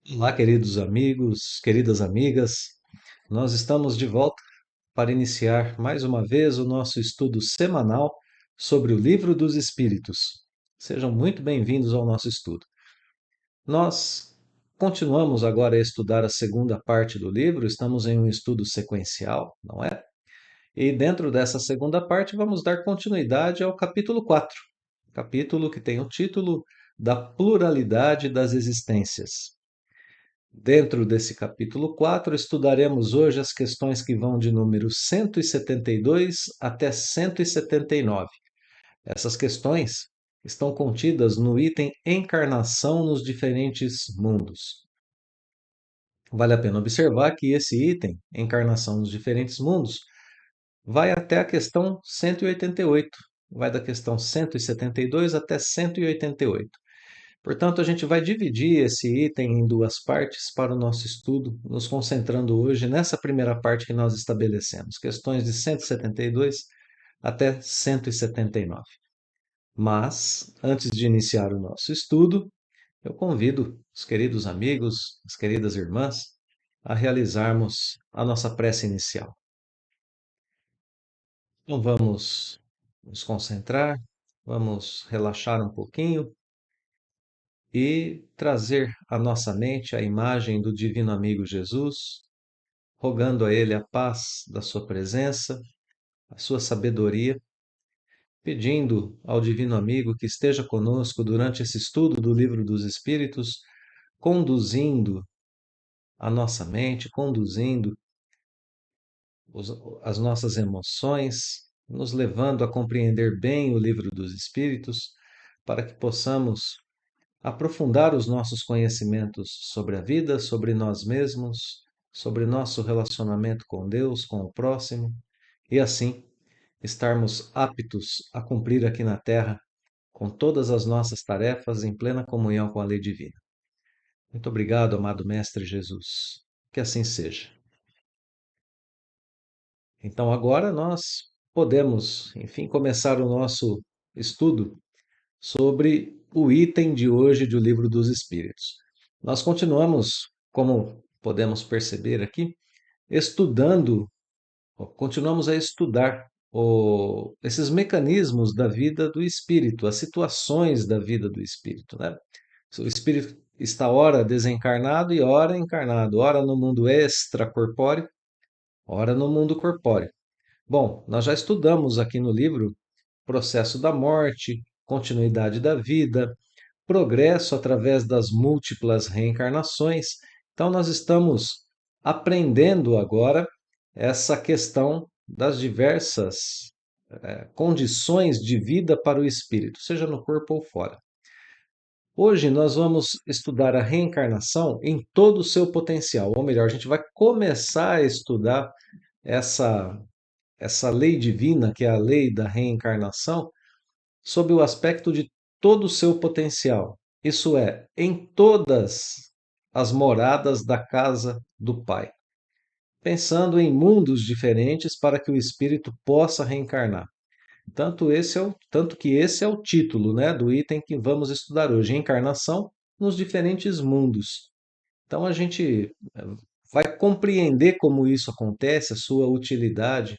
Olá, queridos amigos, queridas amigas. Nós estamos de volta para iniciar mais uma vez o nosso estudo semanal sobre o Livro dos Espíritos. Sejam muito bem-vindos ao nosso estudo. Nós continuamos agora a estudar a segunda parte do livro, estamos em um estudo sequencial, não é? E dentro dessa segunda parte vamos dar continuidade ao capítulo 4, capítulo que tem o título da Pluralidade das Existências. Dentro desse capítulo 4, estudaremos hoje as questões que vão de número 172 até 179. Essas questões estão contidas no item Encarnação nos diferentes mundos. Vale a pena observar que esse item, Encarnação nos diferentes mundos, vai até a questão 188. Vai da questão 172 até 188. Portanto, a gente vai dividir esse item em duas partes para o nosso estudo, nos concentrando hoje nessa primeira parte que nós estabelecemos, questões de 172 até 179. Mas, antes de iniciar o nosso estudo, eu convido os queridos amigos, as queridas irmãs, a realizarmos a nossa prece inicial. Então, vamos nos concentrar, vamos relaxar um pouquinho e trazer à nossa mente a imagem do Divino Amigo Jesus, rogando a Ele a paz da Sua presença, a Sua sabedoria, pedindo ao Divino Amigo que esteja conosco durante esse estudo do Livro dos Espíritos, conduzindo a nossa mente, conduzindo as nossas emoções, nos levando a compreender bem o Livro dos Espíritos, para que possamos aprofundar os nossos conhecimentos sobre a vida, sobre nós mesmos, sobre nosso relacionamento com Deus, com o próximo, e assim estarmos aptos a cumprir aqui na Terra com todas as nossas tarefas em plena comunhão com a lei divina. Muito obrigado, amado Mestre Jesus. Que assim seja. Então agora nós podemos, enfim, começar o nosso estudo sobre o item de hoje do Livro dos Espíritos. Nós continuamos, como podemos perceber aqui, estudando, continuamos a estudar esses mecanismos da vida do espírito, as situações da vida do espírito, né? O espírito está ora desencarnado e ora encarnado, ora no mundo extracorpóreo, ora no mundo corpóreo. Bom, nós já estudamos aqui no livro processo da morte, continuidade da vida, progresso através das múltiplas reencarnações. Então, nós estamos aprendendo agora essa questão das diversas condições de vida para o espírito, seja no corpo ou fora. Hoje nós vamos estudar a reencarnação em todo o seu potencial, ou melhor, a gente vai começar a estudar essa, essa lei divina, que é a lei da reencarnação, sob o aspecto de todo o seu potencial, isso é, em todas as moradas da casa do Pai, pensando em mundos diferentes para que o espírito possa reencarnar. Tanto que esse é o título, né, do item que vamos estudar hoje, encarnação nos diferentes mundos. Então a gente vai compreender como isso acontece, a sua utilidade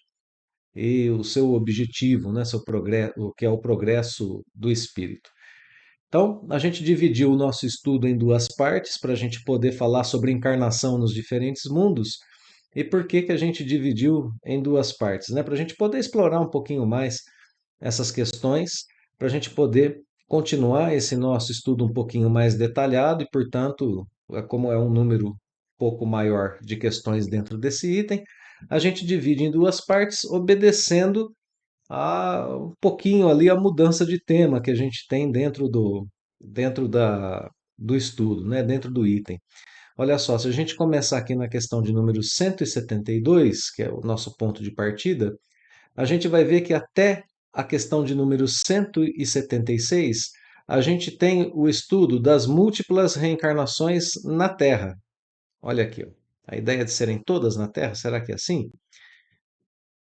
e o seu objetivo, né, seu progresso, o que é o progresso do espírito. Então, a gente dividiu o nosso estudo em duas partes para a gente poder falar sobre encarnação nos diferentes mundos. E por que que a gente dividiu em duas partes, né? Para a gente poder explorar um pouquinho mais essas questões, para a gente poder continuar esse nosso estudo um pouquinho mais detalhado e, portanto, como é um número pouco maior de questões dentro desse item, a gente divide em duas partes, obedecendo um pouquinho ali a mudança de tema que a gente tem dentro do estudo, né? Dentro do item. Olha só, se a gente começar aqui na questão de número 172, que é o nosso ponto de partida, a gente vai ver que até a questão de número 176, a gente tem o estudo das múltiplas reencarnações na Terra. Olha aqui, ó. A ideia de serem todas na Terra, será que é assim?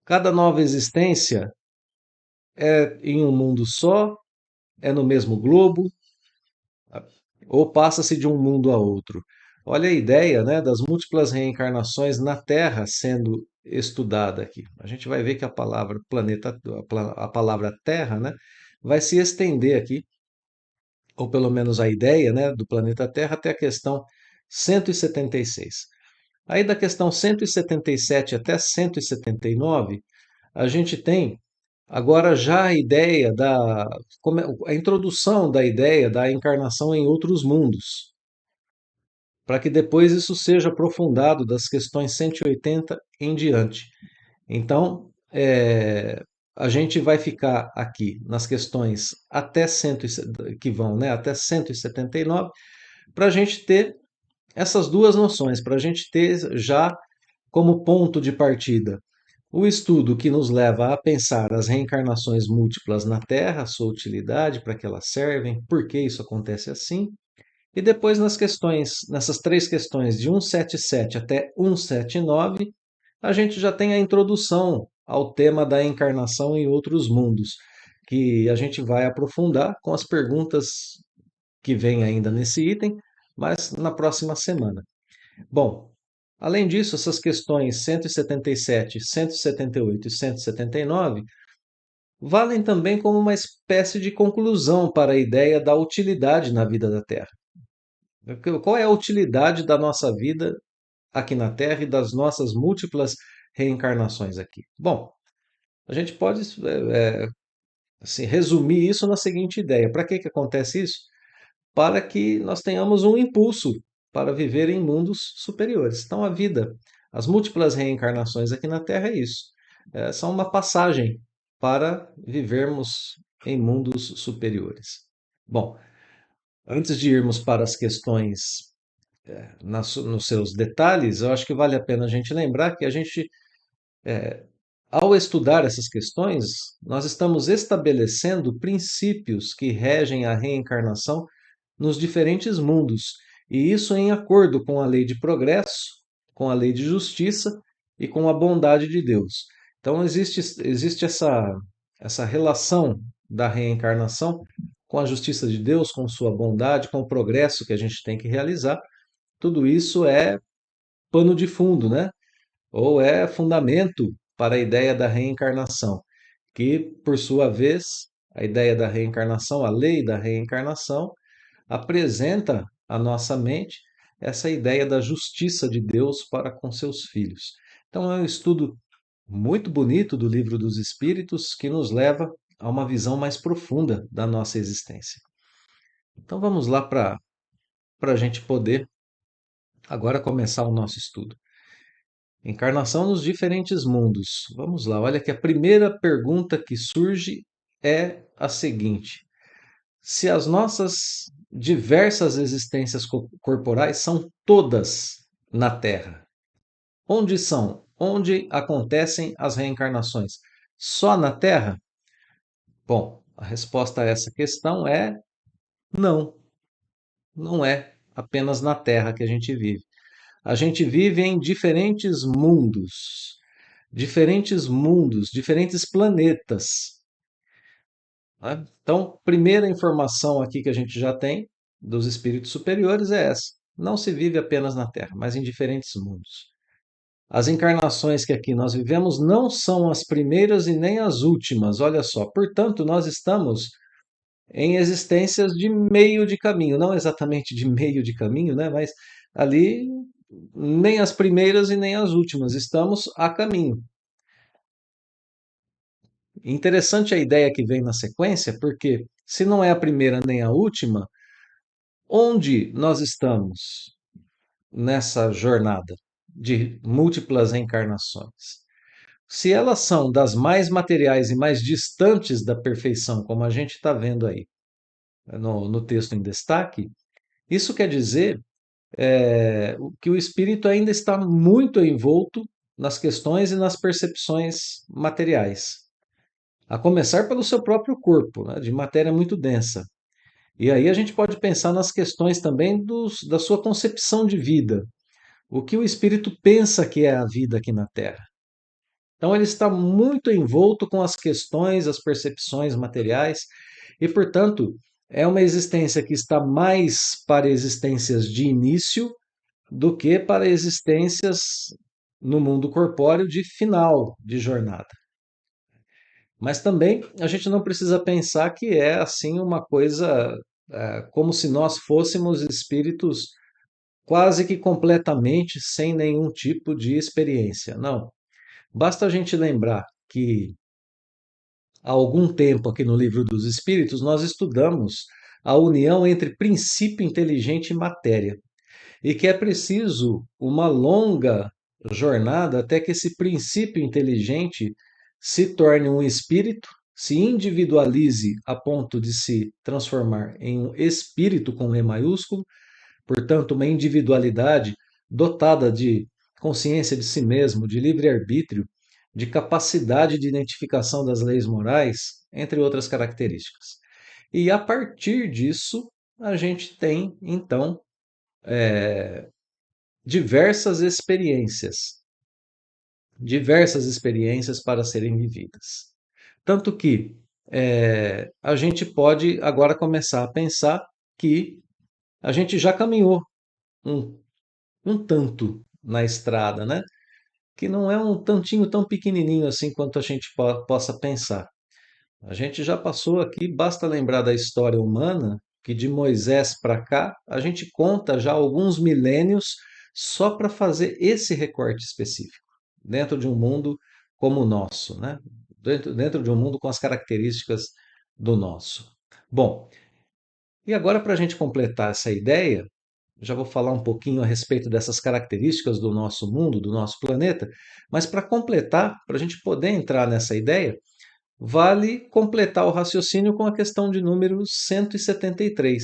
Cada nova existência é em um mundo só, é no mesmo globo, ou passa-se de um mundo a outro. Olha a ideia, né, das múltiplas reencarnações na Terra sendo estudada aqui. A gente vai ver que a palavra planeta, a palavra Terra, né, vai se estender aqui, ou pelo menos a ideia, né, do planeta Terra até a questão 176. Aí da questão 177 até 179, a gente tem agora já a ideia a introdução da ideia da encarnação em outros mundos, para que depois isso seja aprofundado das questões 180 em diante. Então, a gente vai ficar aqui nas questões até 100, que vão, né, até 179, para a gente ter essas duas noções, para a gente ter já como ponto de partida o estudo que nos leva a pensar as reencarnações múltiplas na Terra, sua utilidade, para que elas servem, por que isso acontece assim, e depois nessas três questões de 177 até 179, a gente já tem a introdução ao tema da encarnação em outros mundos, que a gente vai aprofundar com as perguntas que vêm ainda nesse item, mas na próxima semana. Bom, além disso, essas questões 177, 178 e 179 valem também como uma espécie de conclusão para a ideia da utilidade na vida da Terra. Qual é a utilidade da nossa vida aqui na Terra e das nossas múltiplas reencarnações aqui? Bom, a gente pode assim, resumir isso na seguinte ideia: para que acontece isso? Para que nós tenhamos um impulso para viver em mundos superiores. Então, a vida, as múltiplas reencarnações aqui na Terra é isso. São uma passagem para vivermos em mundos superiores. Bom, antes de irmos para as questões nos seus detalhes, eu acho que vale a pena a gente lembrar que a gente, ao estudar essas questões, nós estamos estabelecendo princípios que regem a reencarnação nos diferentes mundos, e isso em acordo com a lei de progresso, com a lei de justiça e com a bondade de Deus. Então existe essa relação da reencarnação com a justiça de Deus, com sua bondade, com o progresso que a gente tem que realizar. Tudo isso é pano de fundo, né? Ou é fundamento para a ideia da reencarnação, que, por sua vez, a ideia da reencarnação, a lei da reencarnação, apresenta à nossa mente essa ideia da justiça de Deus para com seus filhos. Então, é um estudo muito bonito do Livro dos Espíritos que nos leva a uma visão mais profunda da nossa existência. Então, vamos lá para a gente poder agora começar o nosso estudo. Encarnação nos diferentes mundos. Vamos lá, olha que a primeira pergunta que surge é a seguinte: se as nossas diversas existências corporais são todas na Terra, onde são? Onde acontecem as reencarnações? Só na Terra? Bom, a resposta a essa questão é não, não é apenas na Terra que a gente vive. A gente vive em diferentes mundos, diferentes planetas. Né? Então, primeira informação aqui que a gente já tem dos espíritos superiores é essa: não se vive apenas na Terra, mas em diferentes mundos. As encarnações que aqui nós vivemos não são as primeiras e nem as últimas, olha só. Portanto, nós estamos em existências de meio de caminho, não exatamente de meio de caminho, né? Mas ali nem as primeiras e nem as últimas, estamos a caminho. Interessante a ideia que vem na sequência, porque se não é a primeira nem a última, onde nós estamos nessa jornada de múltiplas reencarnações? Se elas são das mais materiais e mais distantes da perfeição, como a gente está vendo aí no texto em destaque, isso quer dizer que o espírito ainda está muito envolto nas questões e nas percepções materiais, a começar pelo seu próprio corpo, né, de matéria muito densa. E aí a gente pode pensar nas questões também da sua concepção de vida, o que o espírito pensa que é a vida aqui na Terra. Então ele está muito envolto com as questões, as percepções materiais e, portanto, é uma existência que está mais para existências de início do que para existências no mundo corpóreo de final de jornada. Mas também a gente não precisa pensar que é assim uma coisa como se nós fôssemos espíritos quase que completamente sem nenhum tipo de experiência. Não. Basta a gente lembrar que há algum tempo aqui no Livro dos Espíritos nós estudamos a união entre princípio inteligente e matéria, e que é preciso uma longa jornada até que esse princípio inteligente se torne um espírito, se individualize a ponto de se transformar em um espírito com E maiúsculo, portanto, uma individualidade dotada de consciência de si mesmo, de livre-arbítrio, de capacidade de identificação das leis morais, entre outras características. E a partir disso, a gente tem, então, diversas experiências para serem vividas. Tanto que a gente pode agora começar a pensar que a gente já caminhou um, um tanto na estrada, né? Que não é um tantinho tão pequenininho assim quanto a gente possa pensar. A gente já passou aqui, basta lembrar da história humana, que de Moisés para cá, a gente conta já alguns milênios só para fazer esse recorte específico, dentro de um mundo como o nosso, né? Dentro de um mundo com as características do nosso. Bom, e agora para a gente completar essa ideia, já vou falar um pouquinho a respeito dessas características do nosso mundo, do nosso planeta, mas para completar, para a gente poder entrar nessa ideia, vale completar o raciocínio com a questão de número 173.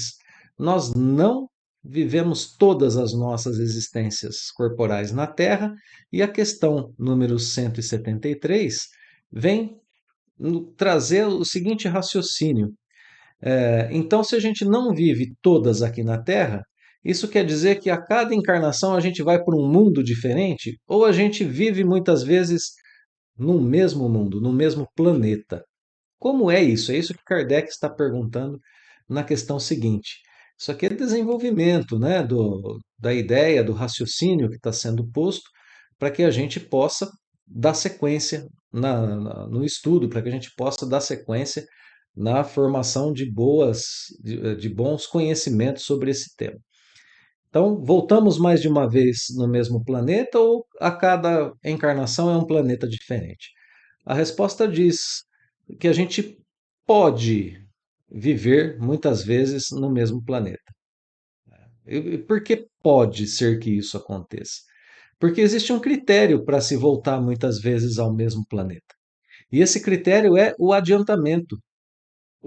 Nós não vivemos todas as nossas existências corporais na Terra, e a questão número 173 vem trazer o seguinte raciocínio. Então, se a gente não vive todas aqui na Terra, isso quer dizer que a cada encarnação a gente vai para um mundo diferente, ou a gente vive muitas vezes no mesmo mundo, no mesmo planeta. Como é isso? É isso que Kardec está perguntando na questão seguinte. Isso aqui é desenvolvimento, né, da ideia, do raciocínio que está sendo posto para que a gente possa dar sequência no estudo, para que a gente possa dar sequência na formação de bons conhecimentos sobre esse tema. Então, voltamos mais de uma vez no mesmo planeta ou a cada encarnação é um planeta diferente? A resposta diz que a gente pode viver muitas vezes no mesmo planeta. E por que pode ser que isso aconteça? Porque existe um critério para se voltar muitas vezes ao mesmo planeta. E esse critério é o adiantamento,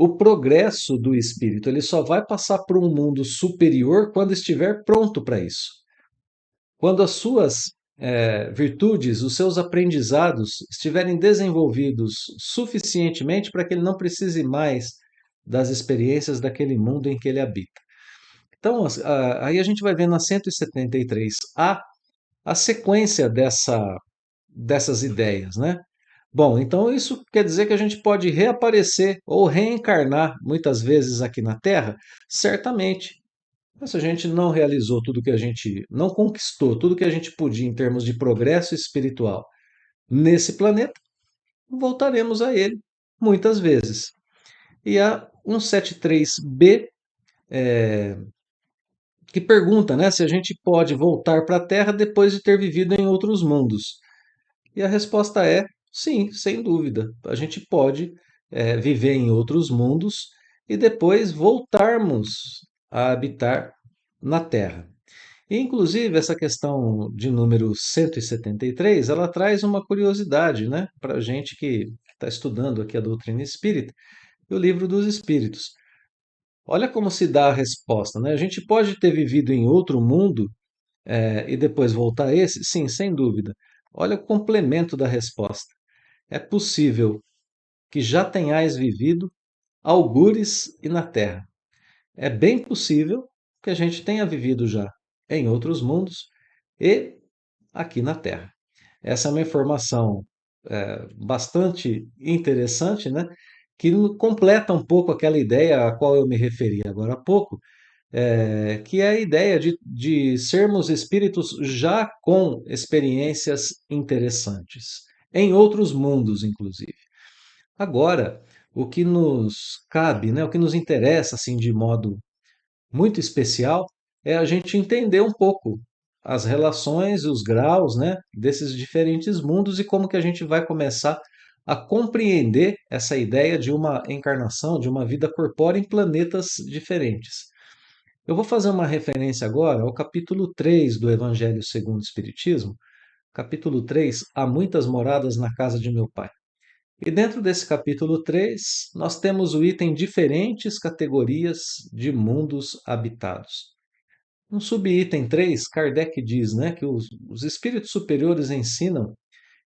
o progresso do espírito. Ele só vai passar por um mundo superior quando estiver pronto para isso. Quando as suas virtudes, os seus aprendizados estiverem desenvolvidos suficientemente para que ele não precise mais das experiências daquele mundo em que ele habita. Então, aí a gente vai ver na 173A a sequência dessas ideias, né? Bom, então isso quer dizer que a gente pode reaparecer ou reencarnar muitas vezes aqui na Terra? Certamente. Mas se a gente não realizou tudo que a gente, não conquistou tudo que a gente podia em termos de progresso espiritual nesse planeta, voltaremos a ele muitas vezes. E a 173B que pergunta, né, se a gente pode voltar para a Terra depois de ter vivido em outros mundos. E a resposta é sim, sem dúvida. A gente pode viver em outros mundos e depois voltarmos a habitar na Terra. E, inclusive, essa questão de número 173, ela traz uma curiosidade, né, para a gente que está estudando aqui a doutrina espírita e o livro dos espíritos. Olha como se dá a resposta, né? A gente pode ter vivido em outro mundo e depois voltar a esse? Sim, sem dúvida. Olha o complemento da resposta. É possível que já tenhais vivido algures e na Terra. É bem possível que a gente tenha vivido já em outros mundos e aqui na Terra. Essa é uma informação bastante interessante, né? Que completa um pouco aquela ideia a qual eu me referi agora há pouco, que é a ideia de sermos espíritos já com experiências interessantes, em outros mundos, inclusive. Agora, o que nos cabe, né, o que nos interessa assim de modo muito especial é a gente entender um pouco as relações, os graus, né, desses diferentes mundos e como que a gente vai começar a compreender essa ideia de uma encarnação, de uma vida corpórea em planetas diferentes. Eu vou fazer uma referência agora ao capítulo 3 do Evangelho segundo o Espiritismo. Capítulo 3: Há muitas moradas na casa de meu pai. E dentro desse capítulo 3, nós temos o item diferentes categorias de mundos habitados. No subitem 3, Kardec diz, né, que os espíritos superiores ensinam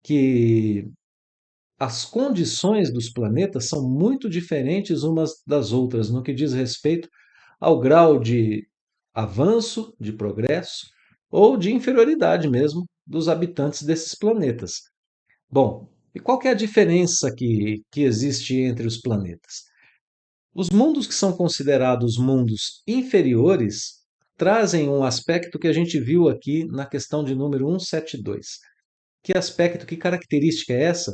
que as condições dos planetas são muito diferentes umas das outras no que diz respeito ao grau de avanço, de progresso ou de inferioridade mesmo dos habitantes desses planetas. Bom, e qual que é a diferença que existe entre os planetas? Os mundos que são considerados mundos inferiores trazem um aspecto que a gente viu aqui na questão de número 172. Que aspecto, que característica é essa?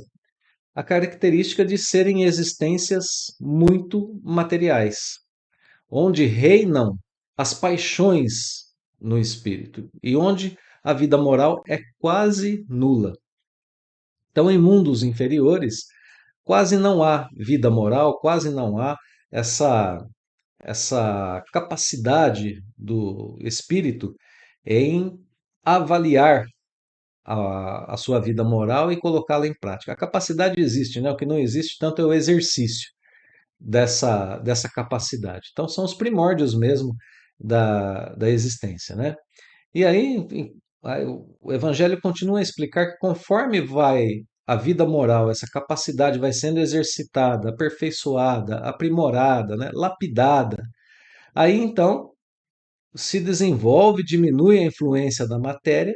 A característica de serem existências muito materiais, onde reinam as paixões no espírito e onde a vida moral é quase nula. Então, em mundos inferiores, quase não há vida moral, quase não há essa, essa capacidade do espírito em avaliar a sua vida moral e colocá-la em prática. A capacidade existe, né? O que não existe tanto é o exercício dessa capacidade. Então, são os primórdios mesmo da existência, né? E aí, enfim, o Evangelho continua a explicar que conforme vai a vida moral, essa capacidade vai sendo exercitada, aperfeiçoada, aprimorada, né, lapidada, aí então se desenvolve, diminui a influência da matéria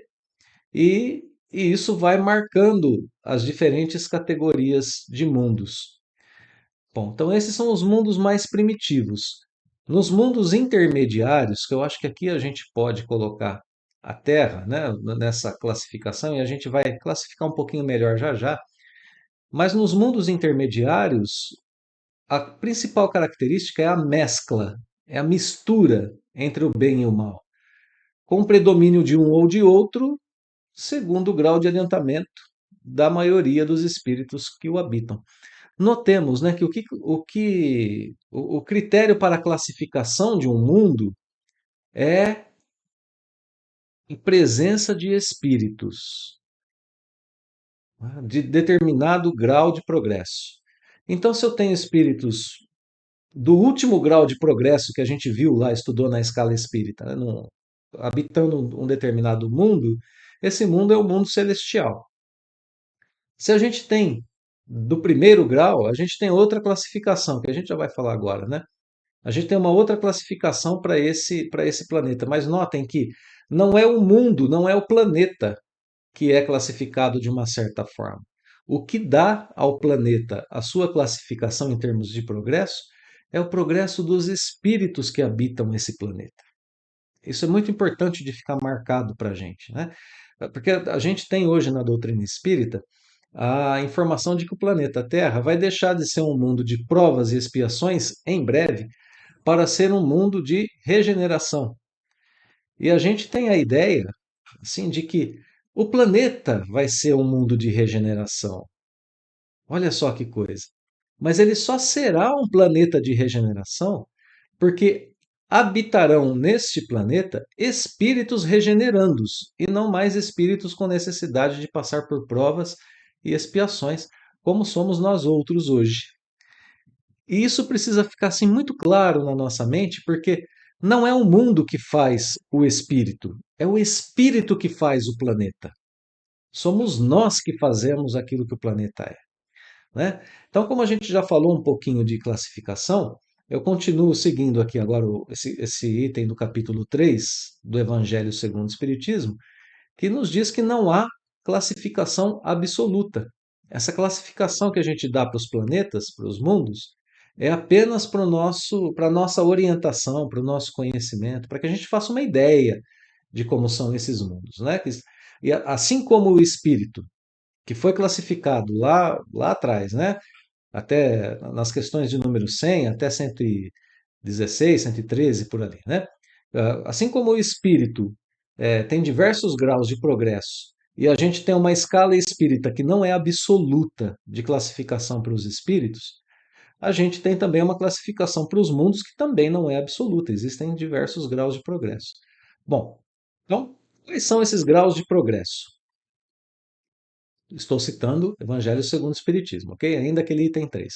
e isso vai marcando as diferentes categorias de mundos. Bom, então esses são os mundos mais primitivos. Nos mundos intermediários, que eu acho que aqui a gente pode colocar a Terra, né, nessa classificação, e a gente vai classificar um pouquinho melhor já já, mas nos mundos intermediários, a principal característica é a mescla, é a mistura entre o bem e o mal, com o predomínio de um ou de outro, segundo o grau de adiantamento da maioria dos espíritos que o habitam. Notemos, né, que o critério para a classificação de um mundo é em presença de espíritos, né, de determinado grau de progresso. Então, se eu tenho espíritos do último grau de progresso que a gente viu lá, estudou na escala espírita, né, habitando um determinado mundo, esse mundo é o mundo celestial. Se a gente tem do primeiro grau, a gente tem outra classificação, que a gente já vai falar agora, né? A gente tem uma outra classificação para esse planeta, mas notem que não é o mundo, não é o planeta que é classificado de uma certa forma. O que dá ao planeta a sua classificação em termos de progresso é o progresso dos espíritos que habitam esse planeta. Isso é muito importante de ficar marcado para a gente, né? Porque a gente tem hoje na doutrina espírita a informação de que o planeta Terra vai deixar de ser um mundo de provas e expiações em breve para ser um mundo de regeneração. E a gente tem a ideia, assim, de que o planeta vai ser um mundo de regeneração. Olha só que coisa. Mas ele só será um planeta de regeneração porque habitarão neste planeta espíritos regenerandos e não mais espíritos com necessidade de passar por provas e expiações, como somos nós outros hoje. E isso precisa ficar assim muito claro na nossa mente, porque não é o mundo que faz o espírito, é o espírito que faz o planeta. Somos nós que fazemos aquilo que o planeta é, né? Então, como a gente já falou um pouquinho de classificação, eu continuo seguindo aqui agora esse item do capítulo 3 do Evangelho segundo o Espiritismo, que nos diz que não há classificação absoluta. Essa classificação que a gente dá para os planetas, para os mundos, é apenas para a nossa orientação, para o nosso conhecimento, para que a gente faça uma ideia de como são esses mundos, né? E assim como o espírito, que foi classificado lá atrás, né? Até nas questões de número 100 até 116, 113 por ali, né? Assim como o espírito tem diversos graus de progresso e a gente tem uma escala espírita que não é absoluta de classificação para os espíritos, a gente tem também uma classificação para os mundos que também não é absoluta, existem diversos graus de progresso. Bom, então, quais são esses graus de progresso? Estou citando Evangelho segundo o Espiritismo, ok? Ainda aquele item 3.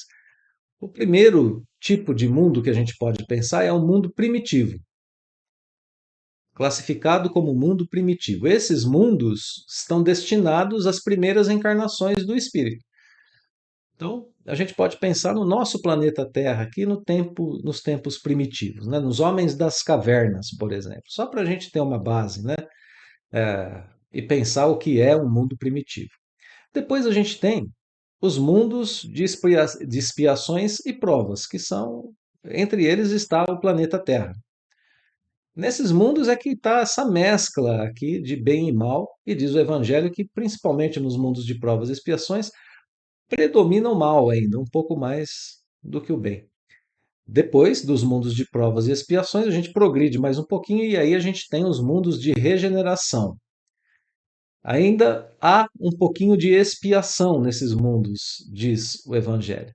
O primeiro tipo de mundo que a gente pode pensar é o mundo primitivo, classificado como mundo primitivo. Esses mundos estão destinados às primeiras encarnações do espírito. Então, a gente pode pensar no nosso planeta Terra aqui nos tempos primitivos, né? Nos homens das cavernas, por exemplo, só para a gente ter uma base, né? E pensar o que é um mundo primitivo. Depois a gente tem os mundos de expiações e provas, que são, entre eles está o planeta Terra. Nesses mundos é que está essa mescla aqui de bem e mal, e diz o Evangelho que, principalmente nos mundos de provas e expiações, predomina o mal ainda, um pouco mais do que o bem. Depois dos mundos de provas e expiações, a gente progride mais um pouquinho e aí a gente tem os mundos de regeneração. Ainda há um pouquinho de expiação nesses mundos, diz o Evangelho,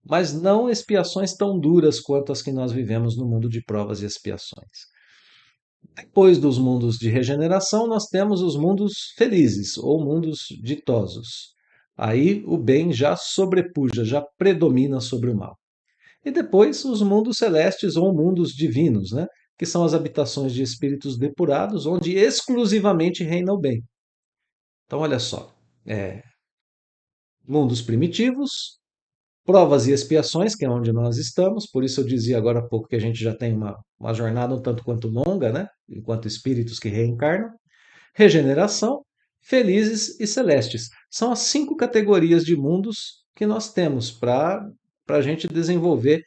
mas não expiações tão duras quanto as que nós vivemos no mundo de provas e expiações. Depois dos mundos de regeneração, nós temos os mundos felizes ou mundos ditosos. Aí o bem já sobrepuja, já predomina sobre o mal. E depois os mundos celestes ou mundos divinos, né? Que são as habitações de espíritos depurados, onde exclusivamente reina o bem. Então, olha só: mundos primitivos, provas e expiações, que é onde nós estamos, por isso eu dizia agora há pouco que a gente já tem uma jornada um tanto quanto longa, né? Enquanto espíritos que reencarnam. Regeneração, felizes e celestes. São as 5 categorias de mundos que nós temos para a gente desenvolver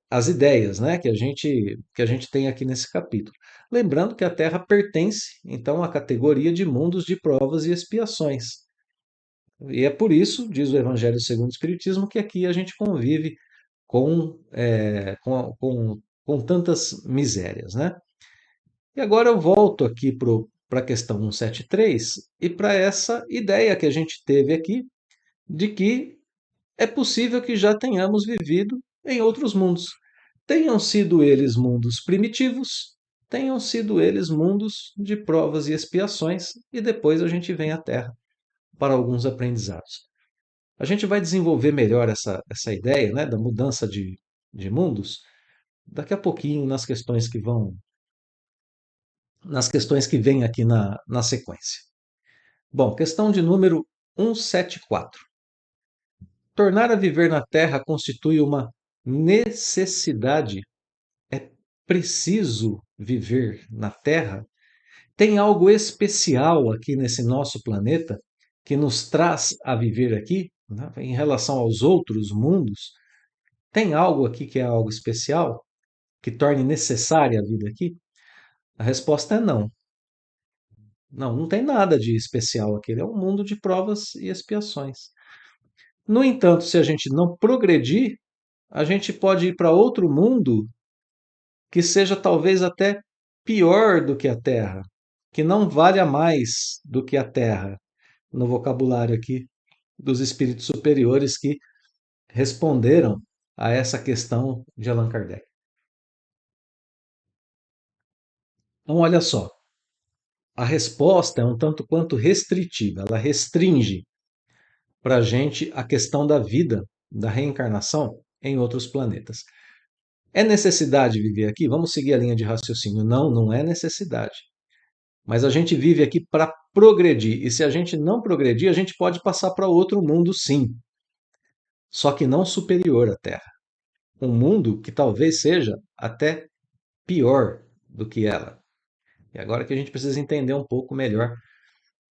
as ideias, né, que a gente tem aqui nesse capítulo. Lembrando que a Terra pertence, então, à categoria de mundos de provas e expiações. E é por isso, diz o Evangelho segundo o Espiritismo, que aqui a gente convive com tantas misérias, né? E agora eu volto aqui para a questão 173 e para essa ideia que a gente teve aqui de que é possível que já tenhamos vivido em outros mundos. Tenham sido eles mundos primitivos, tenham sido eles mundos de provas e expiações, e depois a gente vem à Terra para alguns aprendizados. A gente vai desenvolver melhor essa ideia, né, da mudança de mundos daqui a pouquinho nas questões que vêm aqui na sequência. Bom, questão de número 174. Tornar a viver na Terra constitui uma necessidade? É preciso viver na Terra? Tem algo especial aqui nesse nosso planeta que nos traz a viver aqui, né, em relação aos outros mundos? Tem algo aqui que é algo especial que torne necessária a vida aqui? A resposta é não. Não, não tem nada de especial aqui. Ele é um mundo de provas e expiações. No entanto, se a gente não progredir, a gente pode ir para outro mundo que seja talvez até pior do que a Terra, que não valha mais do que a Terra, no vocabulário aqui dos espíritos superiores que responderam a essa questão de Allan Kardec. Então, olha só, a resposta é um tanto quanto restritiva, ela restringe para a gente a questão da vida, da reencarnação em outros planetas. É necessidade viver aqui? Vamos seguir a linha de raciocínio. Não, não é necessidade. Mas a gente vive aqui para progredir. E se a gente não progredir, a gente pode passar para outro mundo, sim. Só que não superior à Terra. Um mundo que talvez seja até pior do que ela. E agora que a gente precisa entender um pouco melhor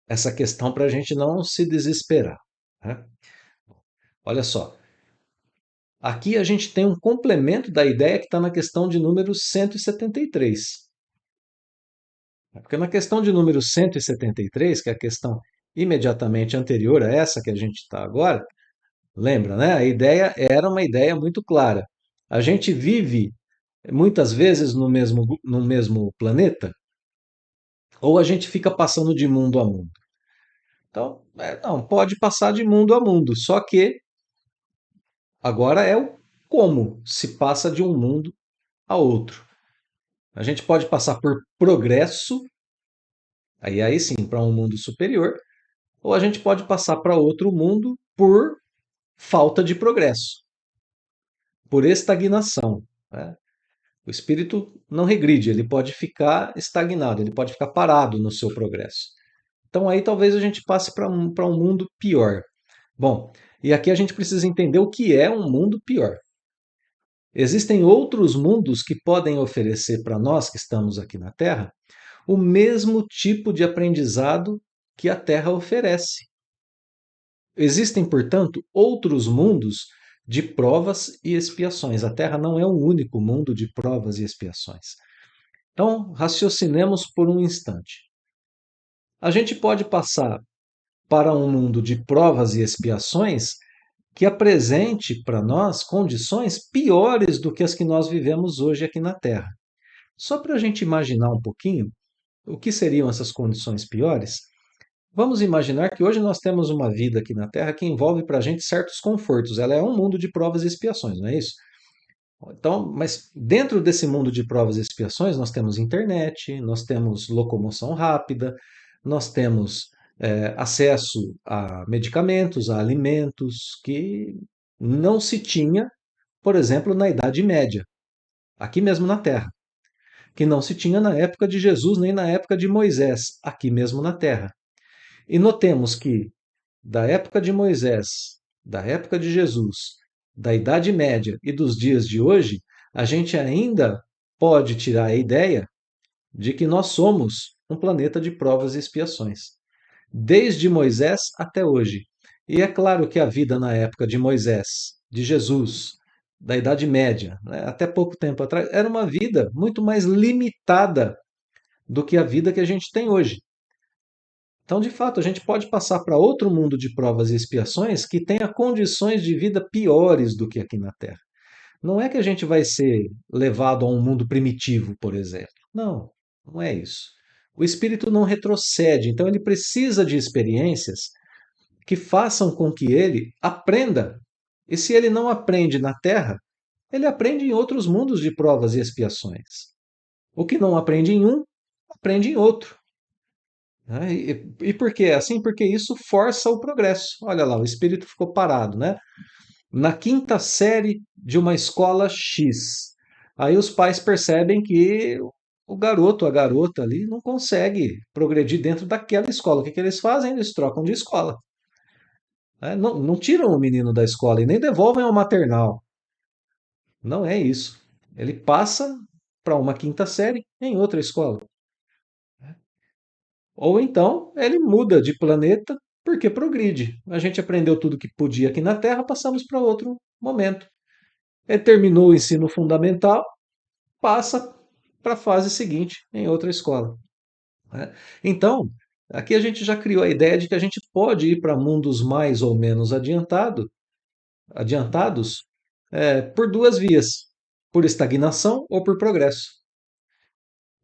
essa questão para a gente não se desesperar, né? Olha só, Aqui a gente tem um complemento da ideia que está na questão de número 173. Porque na questão de número 173, que é a questão imediatamente anterior a essa que a gente está agora, lembra, né? A ideia era uma ideia muito clara. A gente vive muitas vezes no mesmo planeta, ou a gente fica passando de mundo a mundo. Então, não, pode passar de mundo a mundo, só que agora é o como se passa de um mundo a outro. A gente pode passar por progresso, aí sim, para um mundo superior, ou a gente pode passar para outro mundo por falta de progresso, por estagnação, né? O espírito não regride, ele pode ficar estagnado, ele pode ficar parado no seu progresso. Então aí talvez a gente passe para um mundo pior. Bom, e aqui a gente precisa entender o que é um mundo pior. Existem outros mundos que podem oferecer para nós que estamos aqui na Terra o mesmo tipo de aprendizado que a Terra oferece. Existem, portanto, outros mundos de provas e expiações. A Terra não é o único mundo de provas e expiações. Então, raciocinemos por um instante. A gente pode passar para um mundo de provas e expiações que apresente para nós condições piores do que as que nós vivemos hoje aqui na Terra. Só para a gente imaginar um pouquinho o que seriam essas condições piores, vamos imaginar que hoje nós temos uma vida aqui na Terra que envolve para a gente certos confortos. Ela é um mundo de provas e expiações, não é isso? Então, mas dentro desse mundo de provas e expiações, nós temos internet, nós temos locomoção rápida, nós temos acesso a medicamentos, a alimentos que não se tinha, por exemplo, na Idade Média, aqui mesmo na Terra, que não se tinha na época de Jesus nem na época de Moisés, aqui mesmo na Terra. E notemos que da época de Moisés, da época de Jesus, da Idade Média e dos dias de hoje, a gente ainda pode tirar a ideia de que nós somos um planeta de provas e expiações, desde Moisés até hoje. E é claro que a vida na época de Moisés, de Jesus, da Idade Média, né, até pouco tempo atrás, era uma vida muito mais limitada do que a vida que a gente tem hoje. Então, de fato, a gente pode passar para outro mundo de provas e expiações que tenha condições de vida piores do que aqui na Terra. Não é que a gente vai ser levado a um mundo primitivo, por exemplo. Não, não é isso. O espírito não retrocede, então ele precisa de experiências que façam com que ele aprenda. E se ele não aprende na Terra, ele aprende em outros mundos de provas e expiações. O que não aprende em um, aprende em outro. Né? E por que? Assim, porque isso força o progresso. Olha lá, o espírito ficou parado, né? Na quinta série de uma escola X. Aí os pais percebem que o garoto, a garota ali, não consegue progredir dentro daquela escola. O que eles fazem? Eles trocam de escola. Né? Não, não tiram o menino da escola e nem devolvem ao maternal. Não é isso. Ele passa para uma quinta série em outra escola. Ou então ele muda de planeta porque progride. A gente aprendeu tudo que podia aqui na Terra, passamos para outro momento. Ele terminou o ensino fundamental, passa para a fase seguinte em outra escola. Né? Então, aqui a gente já criou a ideia de que a gente pode ir para mundos mais ou menos adiantados por duas vias, por estagnação ou por progresso.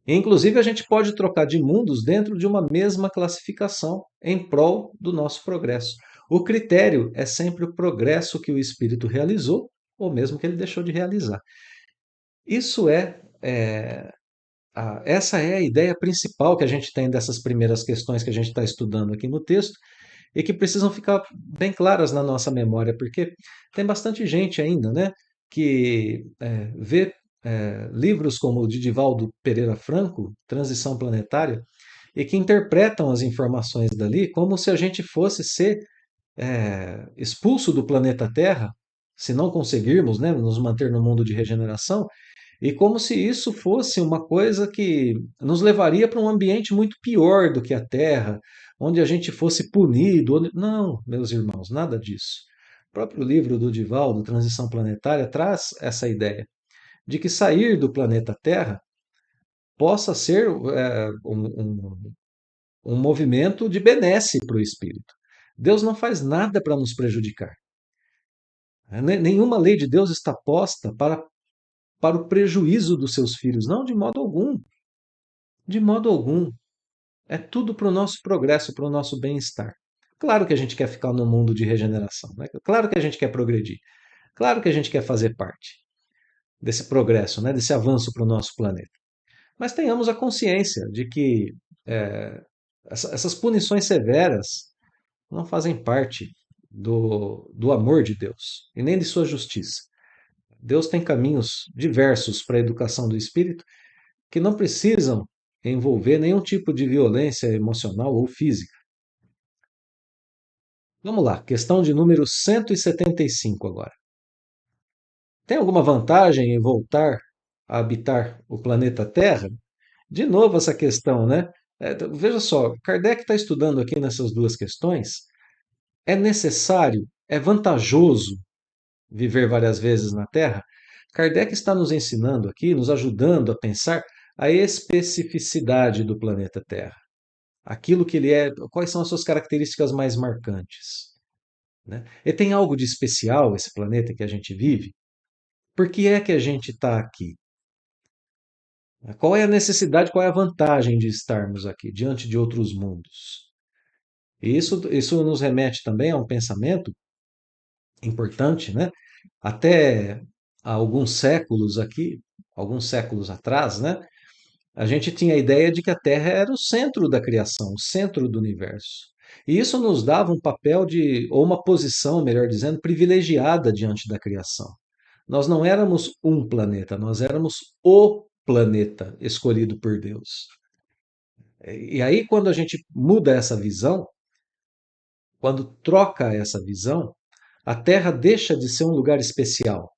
Inclusive, a gente pode trocar de mundos dentro de uma mesma classificação em prol do nosso progresso. O critério é sempre o progresso que o espírito realizou ou mesmo que ele deixou de realizar. Isso essa é a ideia principal que a gente tem dessas primeiras questões que a gente está estudando aqui no texto e que precisam ficar bem claras na nossa memória, porque tem bastante gente ainda, né, que vê livros como o de Divaldo Pereira Franco, Transição Planetária, e que interpretam as informações dali como se a gente fosse ser expulso do planeta Terra, se não conseguirmos, né, nos manter no mundo de regeneração, e como se isso fosse uma coisa que nos levaria para um ambiente muito pior do que a Terra, onde a gente fosse punido. Não, meus irmãos, nada disso. próprio livro do Divaldo, Transição Planetária, traz essa ideia de que sair do planeta Terra possa ser um movimento de benesse para o espírito. Deus não faz nada para nos prejudicar. Nenhuma lei de Deus está posta para o prejuízo dos seus filhos. Não, de modo algum. De modo algum. É tudo para o nosso progresso, para o nosso bem-estar. Claro que a gente quer ficar no mundo de regeneração, né? Claro que a gente quer progredir. Claro que a gente quer fazer parte desse progresso, né? Desse avanço para o nosso planeta. Mas tenhamos a consciência de que é, essas punições severas não fazem parte do amor de Deus e nem de sua justiça. Deus tem caminhos diversos para a educação do espírito que não precisam envolver nenhum tipo de violência emocional ou física. Vamos lá, questão de número 175 agora. Tem alguma vantagem em voltar a habitar o planeta Terra? De novo essa questão, né? Veja só, Kardec está estudando aqui nessas duas questões. É necessário, é vantajoso viver várias vezes na Terra? Kardec está nos ensinando aqui, nos ajudando a pensar a especificidade do planeta Terra. Aquilo que ele é, quais são as suas características mais marcantes, né? E tem algo de especial esse planeta que a gente vive? Por que é que a gente está aqui? Qual é a necessidade, qual é a vantagem de estarmos aqui diante de outros mundos? E isso nos remete também a um pensamento importante, né? Até há alguns séculos aqui, alguns séculos atrás, né? A gente tinha a ideia de que a Terra era o centro da criação, o centro do universo. E isso nos dava um papel de, ou uma posição, melhor dizendo, privilegiada diante da criação. Nós não éramos um planeta, nós éramos o planeta escolhido por Deus. E aí, quando a gente muda essa visão, quando troca essa visão, a Terra deixa de ser um lugar especial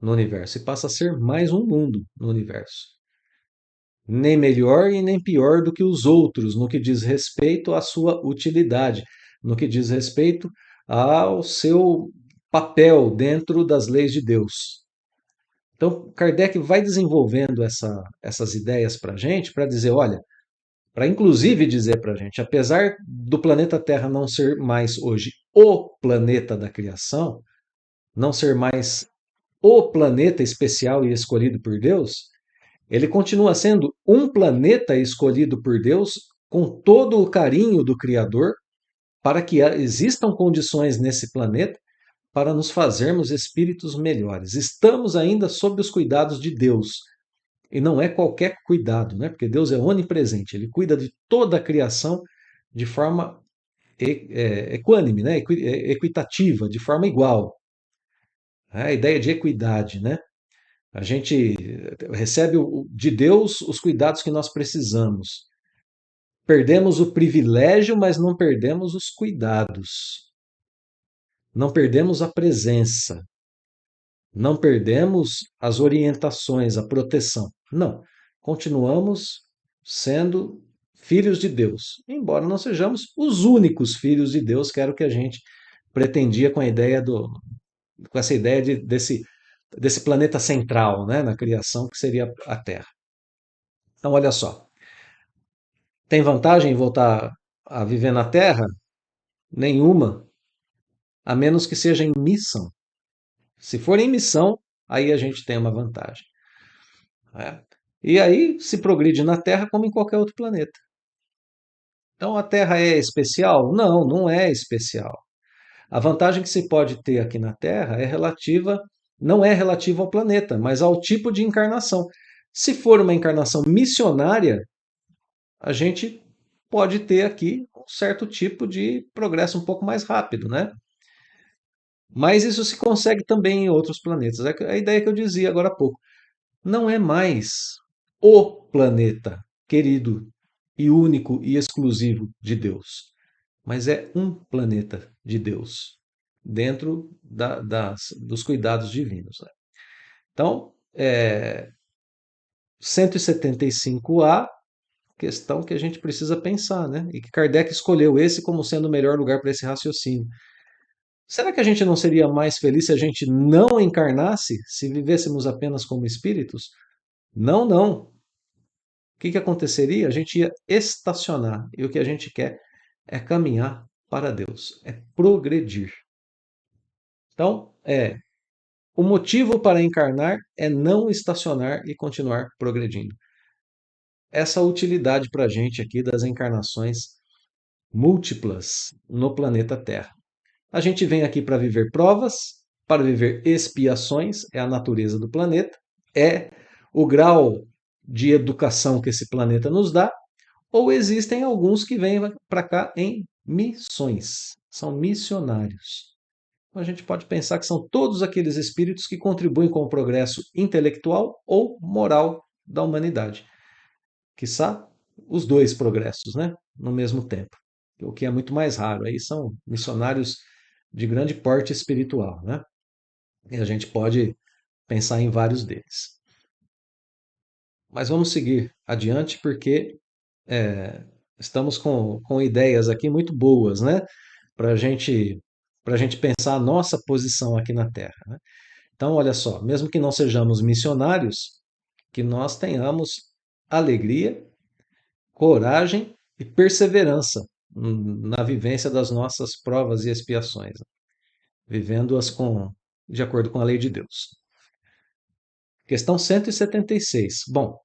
no universo e passa a ser mais um mundo no universo. Nem melhor e nem pior do que os outros no que diz respeito à sua utilidade, no que diz respeito ao seu papel dentro das leis de Deus. Então, Kardec vai desenvolvendo essas ideias para a gente, para dizer, olha, para inclusive dizer para a gente, apesar do planeta Terra não ser mais hoje o planeta da criação, não ser mais o planeta especial e escolhido por Deus, ele continua sendo um planeta escolhido por Deus com todo o carinho do Criador para que existam condições nesse planeta para nos fazermos espíritos melhores. Estamos ainda sob os cuidados de Deus. E não é qualquer cuidado, né? Porque Deus é onipresente, ele cuida de toda a criação de forma equânime, né? Equitativa, de forma igual. A ideia de equidade, né? A gente recebe de Deus os cuidados que nós precisamos. Perdemos o privilégio, mas não perdemos os cuidados. Não perdemos a presença. Não perdemos as orientações, a proteção. Não. Continuamos sendo filhos de Deus, embora não sejamos os únicos filhos de Deus, que era o que a gente pretendia com a ideia com essa ideia desse planeta central, né, na criação, que seria a Terra. Então, olha só. Tem vantagem em voltar a viver na Terra? Nenhuma, a menos que seja em missão. Se for em missão, aí a gente tem uma vantagem. Né? E aí se progride na Terra como em qualquer outro planeta. Então a Terra é especial? Não, não é especial. A vantagem que se pode ter aqui na Terra não é relativa ao planeta, mas ao tipo de encarnação. Se for uma encarnação missionária, a gente pode ter aqui um certo tipo de progresso um pouco mais rápido, né? Mas isso se consegue também em outros planetas. É a ideia que eu dizia agora há pouco. Não é mais o planeta querido e único e exclusivo de Deus, mas é um planeta de Deus, dentro dos cuidados divinos, né? Então, 175A, questão que a gente precisa pensar, né? E que Kardec escolheu esse como sendo o melhor lugar para esse raciocínio. Será que a gente não seria mais feliz se a gente não encarnasse, se vivêssemos apenas como espíritos? Não, não. O que que aconteceria? A gente ia estacionar. E o que a gente quer é caminhar para Deus, é progredir. Então, o motivo para encarnar é não estacionar e continuar progredindo. Essa utilidade para a gente aqui das encarnações múltiplas no planeta Terra. A gente vem aqui para viver provas, para viver expiações, é a natureza do planeta, é o grau de educação que esse planeta nos dá, ou existem alguns que vêm para cá em missões, são missionários. Então a gente pode pensar que são todos aqueles espíritos que contribuem com o progresso intelectual ou moral da humanidade. Quiçá os dois progressos, né? No mesmo tempo. O que é muito mais raro. Aí são missionários de grande porte espiritual, né? E a gente pode pensar em vários deles. Mas vamos seguir adiante porque é, estamos com ideias aqui muito boas, né? Para gente pensar a nossa posição aqui na Terra, né? Então, olha só, mesmo que não sejamos missionários, que nós tenhamos alegria, coragem e perseverança na vivência das nossas provas e expiações, né? Vivendo-as de acordo com a lei de Deus. Questão 176. Bom,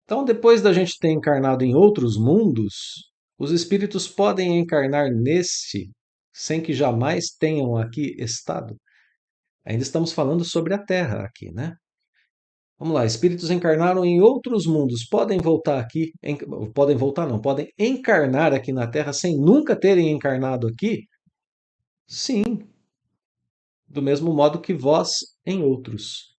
então depois da gente ter encarnado em outros mundos, os espíritos podem encarnar nesse sem que jamais tenham aqui estado? Ainda estamos falando sobre a Terra aqui, né? Vamos lá, espíritos encarnaram em outros mundos, podem voltar aqui, podem voltar não, podem encarnar aqui na Terra sem nunca terem encarnado aqui? Sim, do mesmo modo que vós em outros.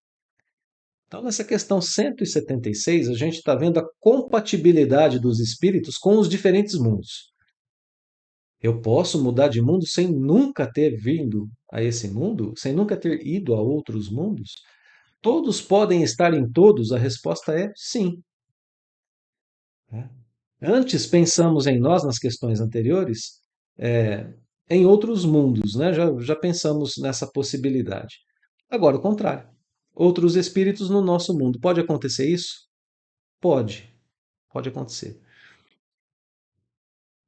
Então, nessa questão 176, a gente está vendo a compatibilidade dos espíritos com os diferentes mundos. Eu posso mudar de mundo sem nunca ter vindo a esse mundo? Sem nunca ter ido a outros mundos? Todos podem estar em todos? A resposta é sim. Antes pensamos em nós, nas questões anteriores, é, em outros mundos, né? Já pensamos nessa possibilidade. Agora, o contrário. Outros espíritos no nosso mundo. Pode acontecer isso? Pode, pode acontecer.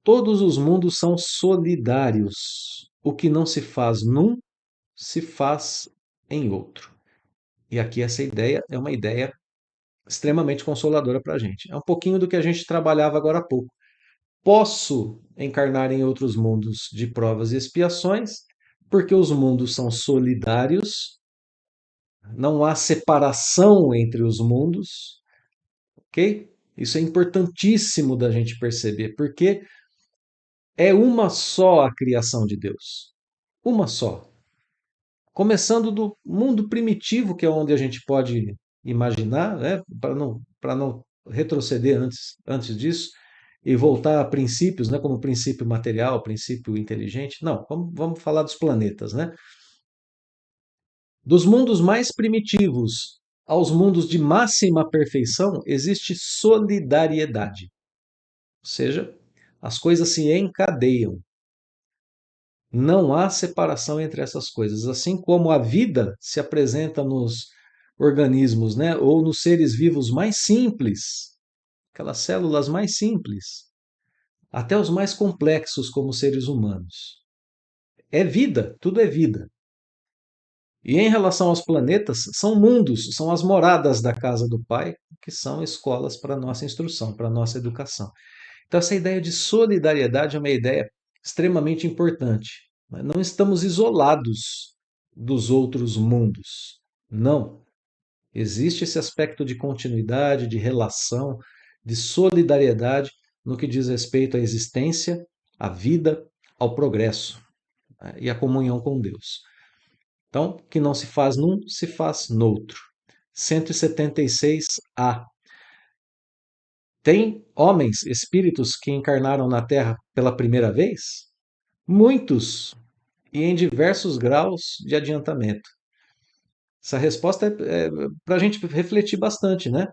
Todos os mundos são solidários. O que não se faz num, se faz em outro. E aqui essa ideia é uma ideia extremamente consoladora para a gente. É um pouquinho do que a gente trabalhava agora há pouco. Posso encarnar em outros mundos de provas e expiações, porque os mundos são solidários, não há separação entre os mundos, ok? Isso é importantíssimo da gente perceber, porque é uma só a criação de Deus. Uma só. Começando do mundo primitivo, que é onde a gente pode imaginar, né? Para não retroceder antes disso, e voltar a princípios, né, como o princípio material, princípio inteligente. Não, vamos falar dos planetas, né? Dos mundos mais primitivos aos mundos de máxima perfeição, existe solidariedade. Ou seja, as coisas se encadeiam. Não há separação entre essas coisas. Assim como a vida se apresenta nos organismos, né, ou nos seres vivos mais simples, aquelas células mais simples, até os mais complexos, como seres humanos. É vida, tudo é vida. E em relação aos planetas, são mundos, são as moradas da casa do Pai, que são escolas para a nossa instrução, para a nossa educação. Então, essa ideia de solidariedade é uma ideia extremamente importante. Não estamos isolados dos outros mundos. Não. Existe esse aspecto de continuidade, de relação, de solidariedade no que diz respeito à existência, à vida, ao progresso, né, e à comunhão com Deus. Então, que não se faz num, se faz noutro. 176a. Tem homens, espíritos que encarnaram na Terra pela primeira vez? Muitos, e em diversos graus de adiantamento. Essa resposta é para a gente refletir bastante, né?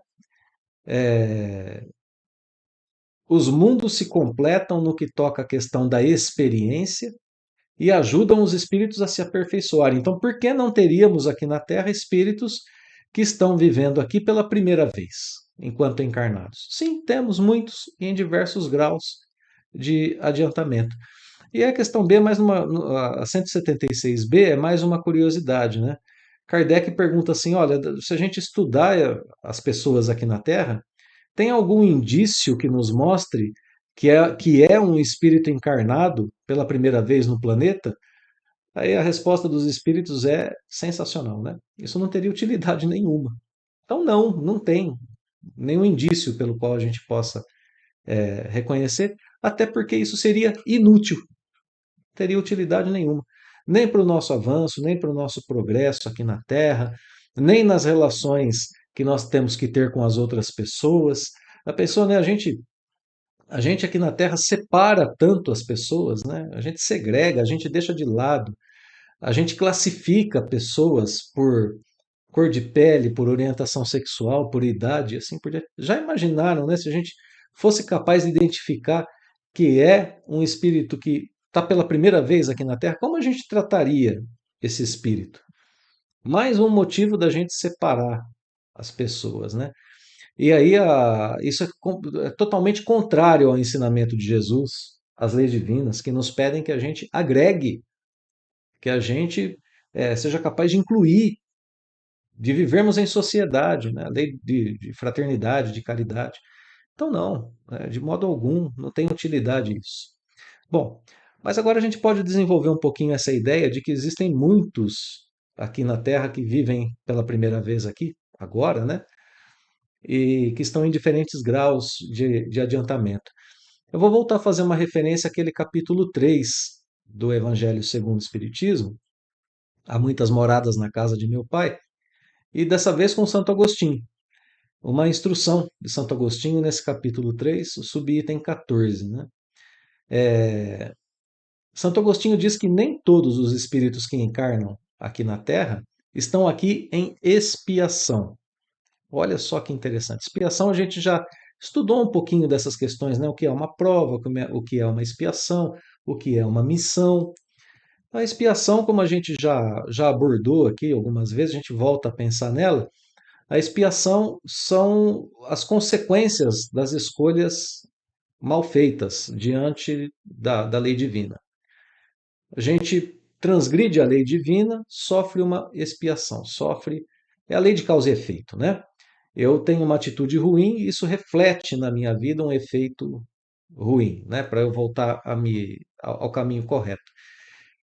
Os mundos se completam no que toca à questão da experiência e ajudam os espíritos a se aperfeiçoarem. Então, por que não teríamos aqui na Terra espíritos que estão vivendo aqui pela primeira vez, enquanto encarnados? Sim, temos muitos em diversos graus de adiantamento. E a questão B é mais uma, a 176B é mais uma curiosidade, né? Kardec pergunta assim: olha, se a gente estudar as pessoas aqui na Terra, tem algum indício que nos mostre que é um espírito encarnado pela primeira vez no planeta? Aí a resposta dos espíritos é sensacional, né? Isso não teria utilidade nenhuma. Então, não tem nenhum indício pelo qual a gente possa reconhecer, até porque isso seria inútil, teria utilidade nenhuma. Nem para o nosso avanço, nem para o nosso progresso aqui na Terra, nem nas relações que nós temos que ter com as outras pessoas. A pessoa, né, a gente aqui na Terra separa tanto as pessoas, né? A gente segrega, a gente deixa de lado, a gente classifica pessoas por cor de pele, por orientação sexual, por idade, assim por diante. Já imaginaram, né? Se a gente fosse capaz de identificar que é um espírito que está pela primeira vez aqui na Terra, como a gente trataria esse espírito? Mais um motivo da gente separar as pessoas, né? E aí isso é totalmente contrário ao ensinamento de Jesus, às leis divinas, que nos pedem que a gente agregue, que a gente seja capaz de incluir, de vivermos em sociedade, né? A lei de fraternidade, de caridade. Então, não, de modo algum, não tem utilidade isso. Bom, mas agora a gente pode desenvolver um pouquinho essa ideia de que existem muitos aqui na Terra que vivem pela primeira vez aqui, agora, né? E que estão em diferentes graus de adiantamento. Eu vou voltar a fazer uma referência àquele capítulo 3 do Evangelho segundo o Espiritismo, Há muitas moradas na casa de meu pai, e dessa vez com Santo Agostinho. Uma instrução de Santo Agostinho nesse capítulo 3, o subitem 14. Né? Santo Agostinho diz que nem todos os espíritos que encarnam aqui na Terra estão aqui em expiação. Olha só que interessante. Expiação, a gente já estudou um pouquinho dessas questões, né? O que é uma prova, o que é uma expiação, o que é uma missão. A expiação, como a gente já abordou aqui algumas vezes, a gente volta a pensar nela. A expiação são as consequências das escolhas mal feitas diante da lei divina. A gente transgride a lei divina, sofre uma expiação, é a lei de causa e efeito, né? Eu tenho uma atitude ruim e isso reflete na minha vida um efeito ruim, né? Para eu voltar ao caminho correto.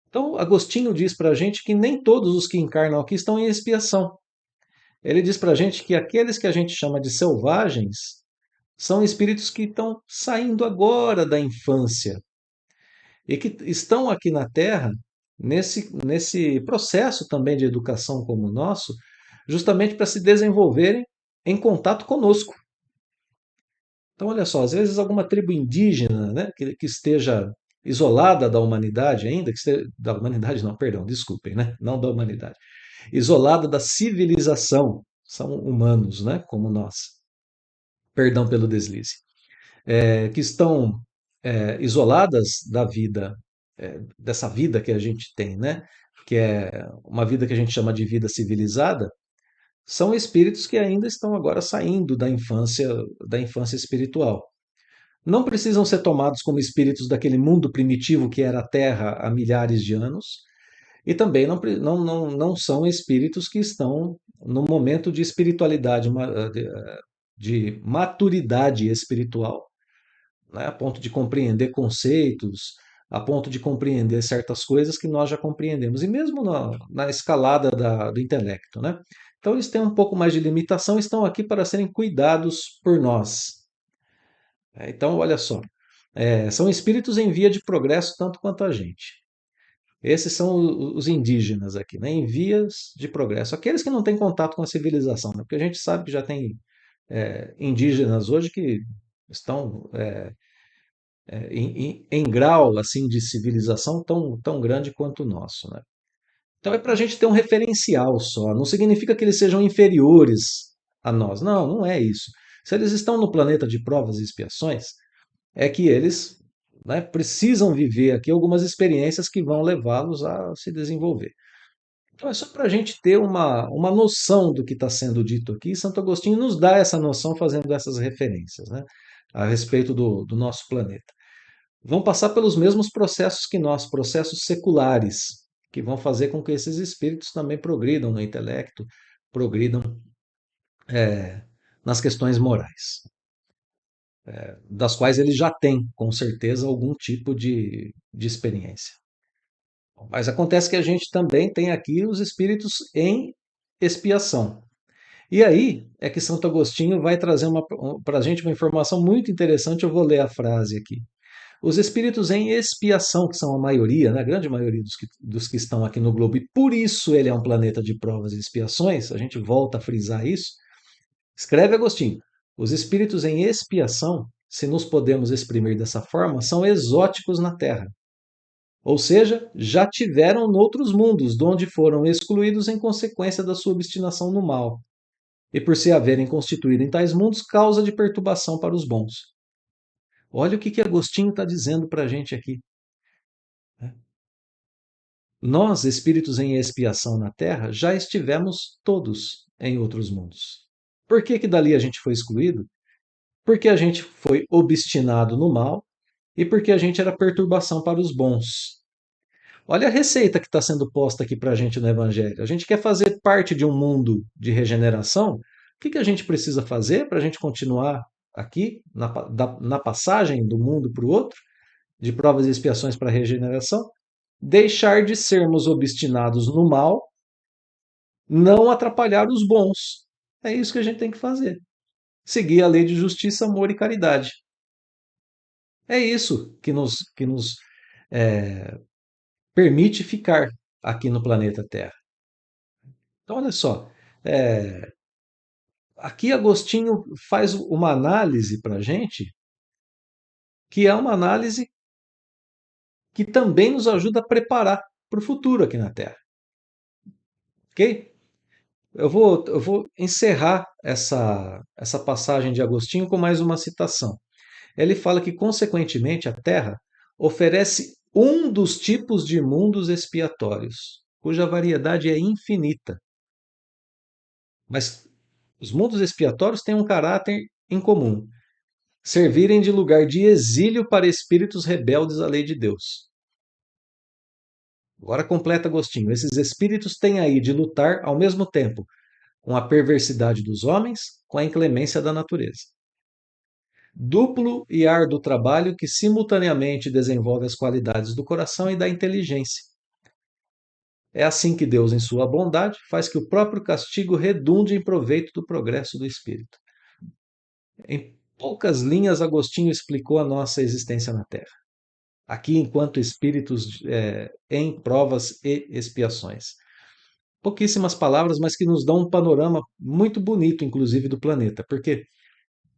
Então, Agostinho diz para a gente que nem todos os que encarnam aqui estão em expiação. Ele diz para a gente que aqueles que a gente chama de selvagens são espíritos que estão saindo agora da infância e que estão aqui na Terra nesse processo também de educação como o nosso, justamente para se desenvolverem em contato conosco. Então, olha só, às vezes alguma tribo indígena, né, que esteja isolada da humanidade ainda, da humanidade não, perdão, desculpem, né, não da humanidade, isolada da civilização, são humanos, né, como nós, perdão pelo deslize, que estão isoladas da vida, dessa vida que a gente tem, né, que é uma vida que a gente chama de vida civilizada, são espíritos que ainda estão agora saindo da infância espiritual. Não precisam ser tomados como espíritos daquele mundo primitivo que era a Terra há milhares de anos, e também não são espíritos que estão no momento de espiritualidade, de maturidade espiritual, né, a ponto de compreender conceitos, a ponto de compreender certas coisas que nós já compreendemos, e mesmo na escalada do intelecto. Né? Então, eles têm um pouco mais de limitação, estão aqui para serem cuidados por nós. Então, olha só, são espíritos em via de progresso tanto quanto a gente. Esses são os indígenas aqui, né? Em vias de progresso. Aqueles que não têm contato com a civilização, né? Porque a gente sabe que já tem indígenas hoje que estão em grau assim de civilização tão grande quanto o nosso, né? Então é para a gente ter um referencial só. Não significa que eles sejam inferiores a nós. Não é isso. Se eles estão no planeta de provas e expiações, é que eles né, precisam viver aqui algumas experiências que vão levá-los a se desenvolver. Então é só para a gente ter uma noção do que está sendo dito aqui. Santo Agostinho nos dá essa noção fazendo essas referências, né, a respeito do nosso planeta. Vão passar pelos mesmos processos que nós, processos seculares, que vão fazer com que esses espíritos também progridam no intelecto, progridam nas questões morais, das quais eles já têm, com certeza, algum tipo de experiência. Mas acontece que a gente também tem aqui os espíritos em expiação. E aí é que Santo Agostinho vai trazer para a gente uma informação muito interessante. Eu vou ler a frase aqui. Os espíritos em expiação, que são a maioria, né, a grande maioria dos que estão aqui no globo, e por isso ele é um planeta de provas e expiações, a gente volta a frisar isso. Escreve Agostinho: os espíritos em expiação, se nos podemos exprimir dessa forma, são exóticos na Terra. Ou seja, já tiveram noutros mundos, de onde foram excluídos em consequência da sua obstinação no mal, e por se haverem constituído em tais mundos, causa de perturbação para os bons. Olha o que Agostinho está dizendo para a gente aqui. Nós, espíritos em expiação na Terra, já estivemos todos em outros mundos. Por que dali a gente foi excluído? Porque a gente foi obstinado no mal e porque a gente era perturbação para os bons. Olha a receita que está sendo posta aqui para a gente no Evangelho. A gente quer fazer parte de um mundo de regeneração. O que a gente precisa fazer para a gente continuar aqui, na passagem do mundo para o outro, de provas e expiações para a regeneração? Deixar de sermos obstinados no mal, não atrapalhar os bons. É isso que a gente tem que fazer. Seguir a lei de justiça, amor e caridade. É isso que nos é, permite ficar aqui no planeta Terra. Então, olha só, é, aqui Agostinho faz uma análise para a gente, que é uma análise que também nos ajuda a preparar para o futuro aqui na Terra. Ok? Eu vou encerrar essa passagem de Agostinho com mais uma citação. Ele fala que, consequentemente, a Terra oferece um dos tipos de mundos expiatórios, cuja variedade é infinita. Mas os mundos expiatórios têm um caráter em comum: servirem de lugar de exílio para espíritos rebeldes à lei de Deus. Agora completa Agostinho. Esses espíritos têm aí de lutar ao mesmo tempo com a perversidade dos homens, com a inclemência da natureza. Duplo e árduo trabalho que simultaneamente desenvolve as qualidades do coração e da inteligência. É assim que Deus, em sua bondade, faz que o próprio castigo redunde em proveito do progresso do espírito. Em poucas linhas, Agostinho explicou a nossa existência na Terra, aqui enquanto espíritos em provas e expiações. Pouquíssimas palavras, mas que nos dão um panorama muito bonito, inclusive, do planeta, porque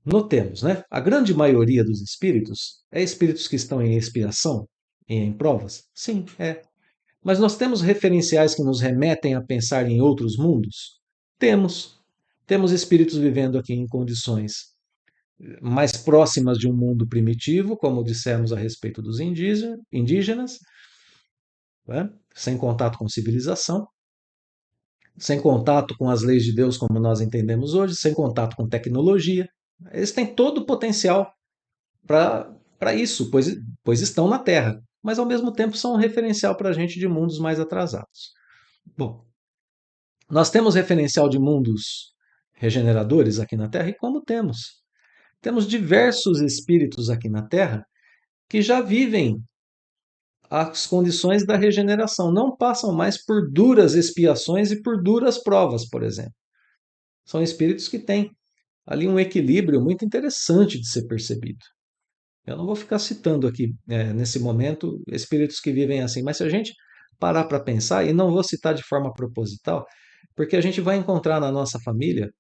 notemos, né? A grande maioria dos espíritos é espíritos que estão em expiação e em provas? Sim, é. Mas nós temos referenciais que nos remetem a pensar em outros mundos? Temos. Temos espíritos vivendo aqui em condições mais próximas de um mundo primitivo, como dissemos a respeito dos indígenas, né? Sem contato com civilização, sem contato com as leis de Deus como nós entendemos hoje, sem contato com tecnologia. Eles têm todo o potencial para isso, pois estão na Terra, mas ao mesmo tempo são um referencial para a gente de mundos mais atrasados. Bom, nós temos referencial de mundos regeneradores aqui na Terra, e como temos? Temos diversos espíritos aqui na Terra que já vivem as condições da regeneração, não passam mais por duras expiações e por duras provas, por exemplo. São espíritos que têm ali um equilíbrio muito interessante de ser percebido. Eu não vou ficar citando aqui, nesse momento, espíritos que vivem assim, mas se a gente parar para pensar, e não vou citar de forma proposital, porque a gente vai encontrar na nossa família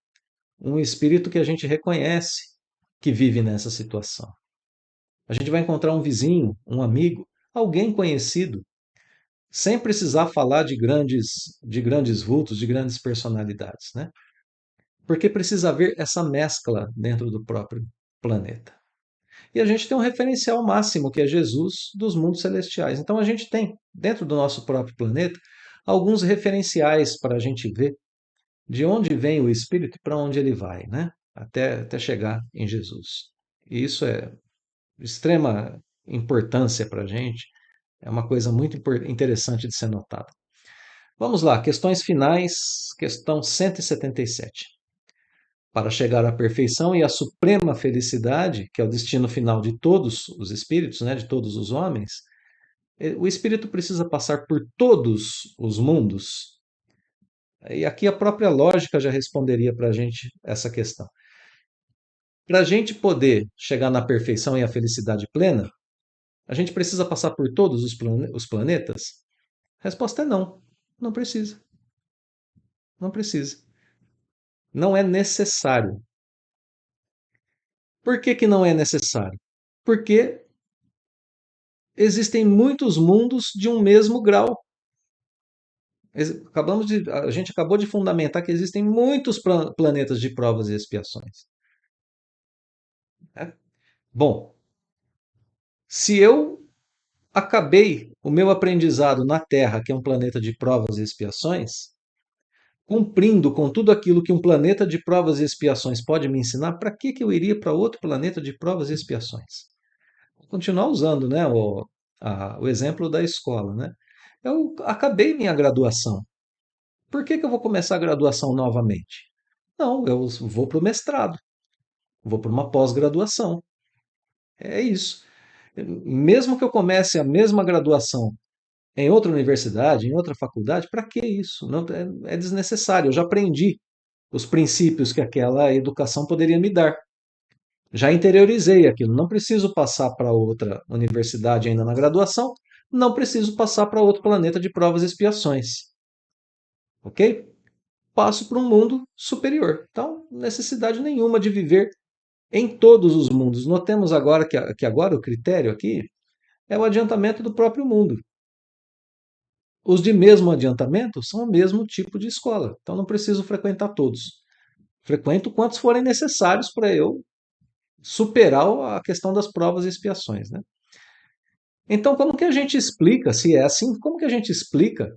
um espírito que a gente reconhece que vive nessa situação. A gente vai encontrar um vizinho, um amigo, alguém conhecido, sem precisar falar de grandes vultos, de grandes personalidades, né? Porque precisa haver essa mescla dentro do próprio planeta. E a gente tem um referencial máximo, que é Jesus dos mundos celestiais. Então a gente tem, dentro do nosso próprio planeta, alguns referenciais para a gente ver de onde vem o Espírito e para onde ele vai, né? Até chegar em Jesus. E isso é de extrema importância para a gente, é uma coisa muito interessante de ser notada. Vamos lá, questões finais, questão 177. Para chegar à perfeição e à suprema felicidade, que é o destino final de todos os espíritos, né, de todos os homens, o espírito precisa passar por todos os mundos. E aqui a própria lógica já responderia para a gente essa questão. Para a gente poder chegar na perfeição e à felicidade plena, a gente precisa passar por todos os planetas? A resposta é não. Não precisa. Não precisa. Não é necessário. Por que que não é necessário? Porque existem muitos mundos de um mesmo grau. A gente acabou de fundamentar que existem muitos planetas de provas e expiações, né? Bom, se eu acabei o meu aprendizado na Terra, que é um planeta de provas e expiações, cumprindo com tudo aquilo que um planeta de provas e expiações pode me ensinar, para que que eu iria para outro planeta de provas e expiações? Vou continuar usando, né, o exemplo da escola, né? Eu acabei minha graduação. Por que que eu vou começar a graduação novamente? Não, eu vou para o mestrado, vou para uma pós-graduação. É isso. Mesmo que eu comece a mesma graduação em outra universidade, em outra faculdade, para que isso? Não, é desnecessário. Eu já aprendi os princípios que aquela educação poderia me dar. Já interiorizei aquilo. Não preciso passar para outra universidade ainda na graduação, não preciso passar para outro planeta de provas e expiações. Ok? Passo para um mundo superior. Então, necessidade nenhuma de viver em todos os mundos. Notemos agora que agora o critério aqui é o adiantamento do próprio mundo. Os de mesmo adiantamento são o mesmo tipo de escola, então não preciso frequentar todos. Frequento quantos forem necessários para eu superar a questão das provas e expiações, né? Então, como que a gente explica, se é assim, como que a gente explica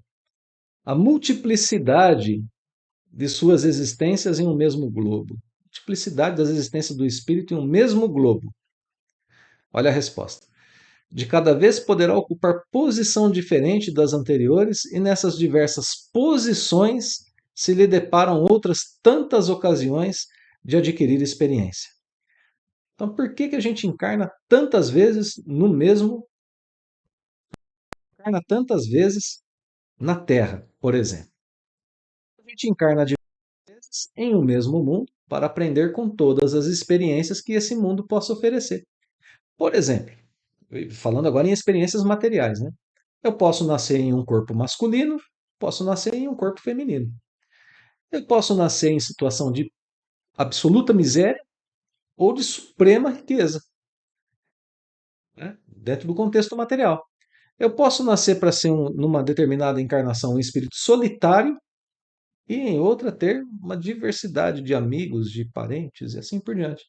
a multiplicidade de suas existências em um mesmo globo? Multiplicidade das existências do espírito em um mesmo globo. Olha a resposta. De cada vez poderá ocupar posição diferente das anteriores, e nessas diversas posições se lhe deparam outras tantas ocasiões de adquirir experiência. Então, por que que a gente encarna tantas vezes na Terra, por exemplo? A gente encarna diversas vezes em um mesmo mundo para aprender com todas as experiências que esse mundo possa oferecer. Por exemplo, falando agora em experiências materiais, né? Eu posso nascer em um corpo masculino, posso nascer em um corpo feminino. Eu posso nascer em situação de absoluta miséria ou de suprema riqueza, né? Dentro do contexto material. Eu posso nascer para ser, numa determinada encarnação, um espírito solitário e em outra ter uma diversidade de amigos, de parentes e assim por diante.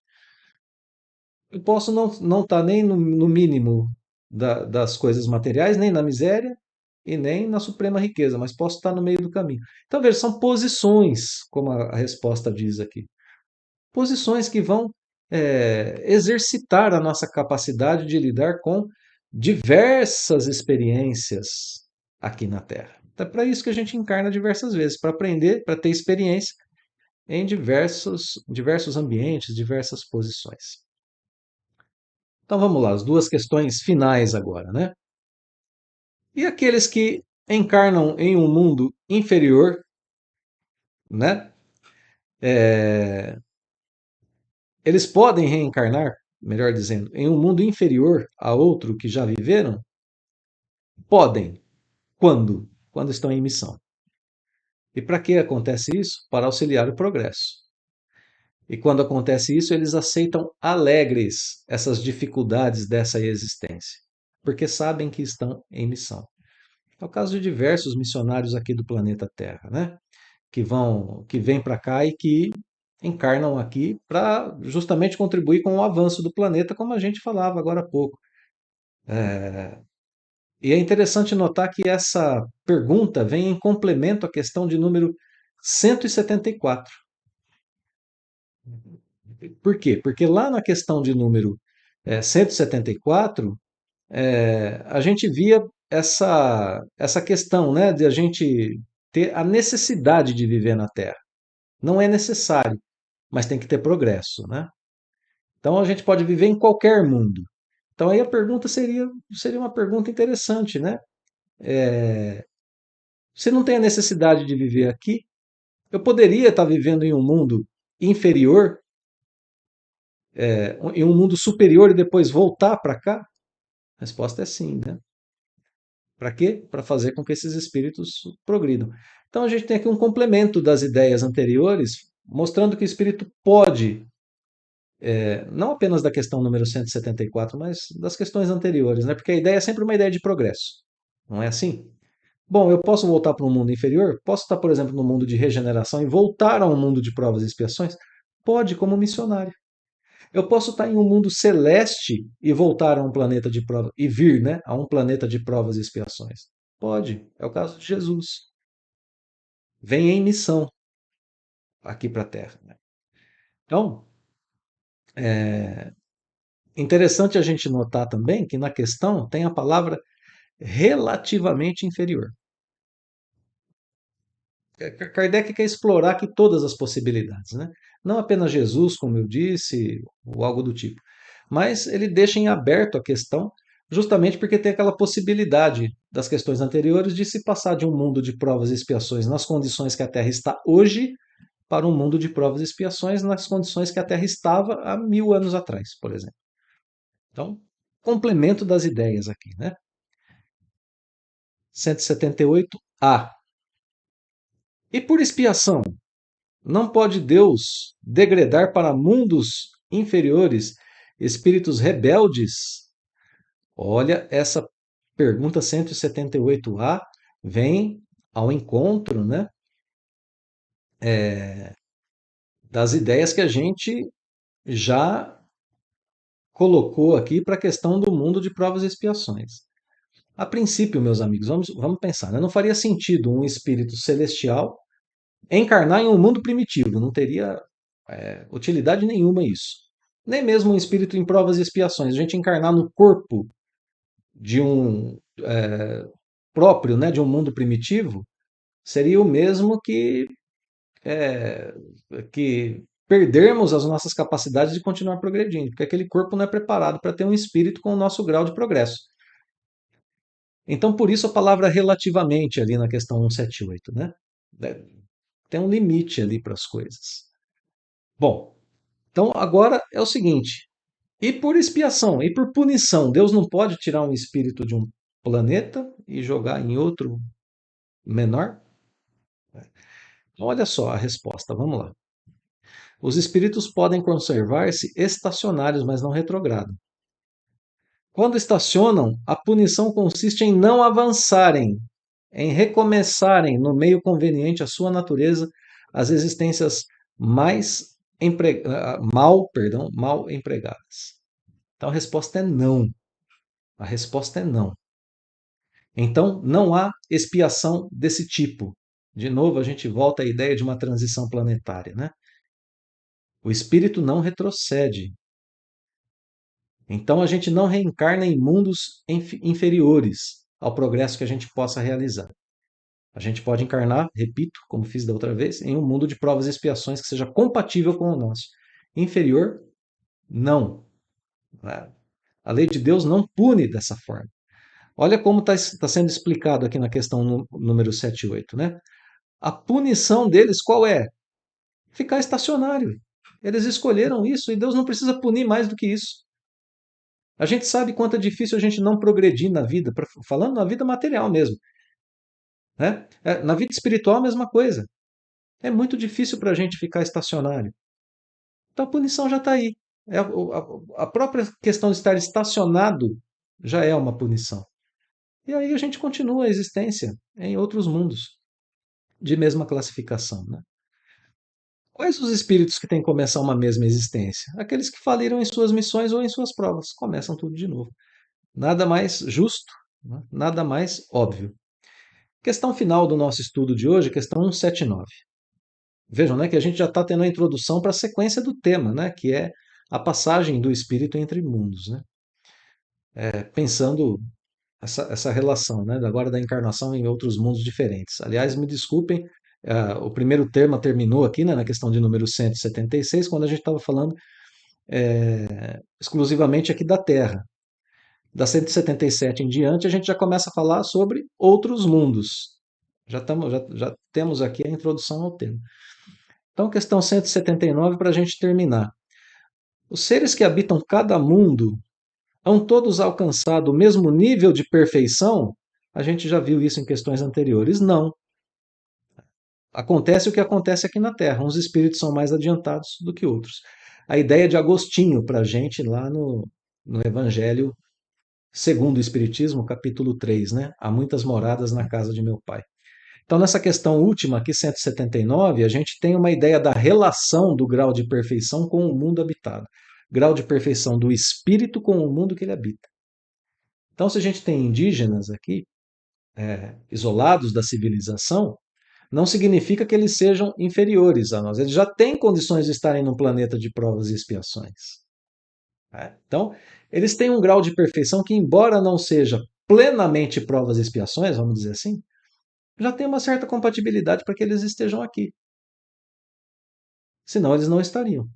Eu posso não estar nem no mínimo das coisas materiais, nem na miséria e nem na suprema riqueza, mas posso estar no meio do caminho. Então, veja, são posições, como a resposta diz aqui. Posições que vão exercitar a nossa capacidade de lidar com diversas experiências aqui na Terra. Então, é para isso que a gente encarna diversas vezes, para aprender, para ter experiência em diversos ambientes, diversas posições. Então vamos lá, as duas questões finais agora, né? E aqueles que encarnam em um mundo inferior, né? É, eles podem reencarnar, melhor dizendo, em um mundo inferior a outro que já viveram? Podem. Quando? Quando estão em missão. E para que acontece isso? Para auxiliar o progresso. E quando acontece isso, eles aceitam alegres essas dificuldades dessa existência, porque sabem que estão em missão. É o caso de diversos missionários aqui do planeta Terra, né? Que vêm para cá e que encarnam aqui para justamente contribuir com o avanço do planeta, como a gente falava agora há pouco. E é interessante notar que essa pergunta vem em complemento à questão de número 174. Por quê? Porque lá na questão de número 174, a gente via essa questão, né, de a gente ter a necessidade de viver na Terra. Não é necessário, mas tem que ter progresso, né? Então a gente pode viver em qualquer mundo. Então aí a pergunta seria uma pergunta interessante, né? Se não tem a necessidade de viver aqui, eu poderia estar vivendo em um mundo inferior, em um mundo superior e depois voltar para cá? A resposta é sim, né? Para quê? Para fazer com que esses espíritos progridam. Então a gente tem aqui um complemento das ideias anteriores, mostrando que o espírito pode, não apenas da questão número 174, mas das questões anteriores, né? Porque a ideia é sempre uma ideia de progresso. Não é assim? Bom, eu posso voltar para um mundo inferior? Posso estar, por exemplo, no mundo de regeneração e voltar a um mundo de provas e expiações? Pode, como missionário. Eu posso estar em um mundo celeste e voltar a um planeta de provas e vir, né, a um planeta de provas e expiações. Pode. É o caso de Jesus. Vem em missão aqui para a Terra, né? Então, interessante a gente notar também que na questão tem a palavra relativamente inferior. Kardec quer explorar aqui todas as possibilidades, né? Não apenas Jesus, como eu disse, ou algo do tipo, mas ele deixa em aberto a questão, justamente porque tem aquela possibilidade das questões anteriores de se passar de um mundo de provas e expiações nas condições que a Terra está hoje para um mundo de provas e expiações nas condições que a Terra estava há 1000 anos atrás, por exemplo. Então, complemento das ideias aqui, né? 178A. E por expiação? Não pode Deus degradar para mundos inferiores espíritos rebeldes? Olha, essa pergunta 178A vem ao encontro, né, das ideias que a gente já colocou aqui para a questão do mundo de provas e expiações. A princípio, meus amigos, vamos pensar, né? Não faria sentido um espírito celestial encarnar em um mundo primitivo, não teria utilidade nenhuma isso. Nem mesmo um espírito em provas e expiações. A gente encarnar no corpo de um próprio, né, de um mundo primitivo, seria o mesmo que perdermos as nossas capacidades de continuar progredindo, porque aquele corpo não é preparado para ter um espírito com o nosso grau de progresso. Então, por isso a palavra relativamente ali na questão 178, né? Tem um limite ali para as coisas. Bom, então agora é o seguinte: e por expiação, e por punição, Deus não pode tirar um espírito de um planeta e jogar em outro menor? Então, olha só a resposta, vamos lá. Os espíritos podem conservar-se estacionários, mas não retrogradam. Quando estacionam, a punição consiste em não avançarem, em recomeçarem no meio conveniente à sua natureza as existências mal empregadas. Então a resposta é não. A resposta é não. Então, não há expiação desse tipo. De novo, a gente volta à ideia de uma transição planetária, né? O espírito não retrocede. Então, a gente não reencarna em mundos inferiores ao progresso que a gente possa realizar. A gente pode encarnar, repito, como fiz da outra vez, em um mundo de provas e expiações que seja compatível com o nosso. Inferior, não. A lei de Deus não pune dessa forma. Olha como está sendo explicado aqui na questão número 78, né? A punição deles qual é? Ficar estacionário. Eles escolheram isso e Deus não precisa punir mais do que isso. A gente sabe quanto é difícil a gente não progredir na vida, falando na vida material mesmo. Né? Na vida espiritual, a mesma coisa. É muito difícil para a gente ficar estacionário. Então a punição já está aí. A própria questão de estar estacionado já é uma punição. E aí a gente continua a existência em outros mundos de mesma classificação. Né? Quais os espíritos que têm que começar uma mesma existência? Aqueles que faliram em suas missões ou em suas provas. Começam tudo de novo. Nada mais justo, né? Nada mais óbvio. Questão final do nosso estudo de hoje, questão 179. Vejam, né, que a gente já está tendo a introdução para a sequência do tema, né, que é a passagem do espírito entre mundos, né? Pensando essa relação, né, agora da encarnação em outros mundos diferentes. Aliás, me desculpem, o primeiro tema terminou aqui, né, na questão de número 176, quando a gente estava falando exclusivamente aqui da Terra. Da 177 em diante, a gente já começa a falar sobre outros mundos. Já temos aqui a introdução ao tema. Então, questão 179 para a gente terminar. Os seres que habitam cada mundo hão todos alcançado o mesmo nível de perfeição? A gente já viu isso em questões anteriores. Não. Acontece o que acontece aqui na Terra. Uns espíritos são mais adiantados do que outros. A ideia de Agostinho para a gente lá no Evangelho segundo o Espiritismo, capítulo 3, né? Há muitas moradas na casa de meu pai. Então, nessa questão última, aqui 179, a gente tem uma ideia da relação do grau de perfeição com o mundo habitado. Grau de perfeição do espírito com o mundo que ele habita. Então, se a gente tem indígenas aqui, isolados da civilização, não significa que eles sejam inferiores a nós. Eles já têm condições de estarem num planeta de provas e expiações. Né? Então, eles têm um grau de perfeição que, embora não seja plenamente provas e expiações, vamos dizer assim, já tem uma certa compatibilidade para que eles estejam aqui. Senão, eles não estariam.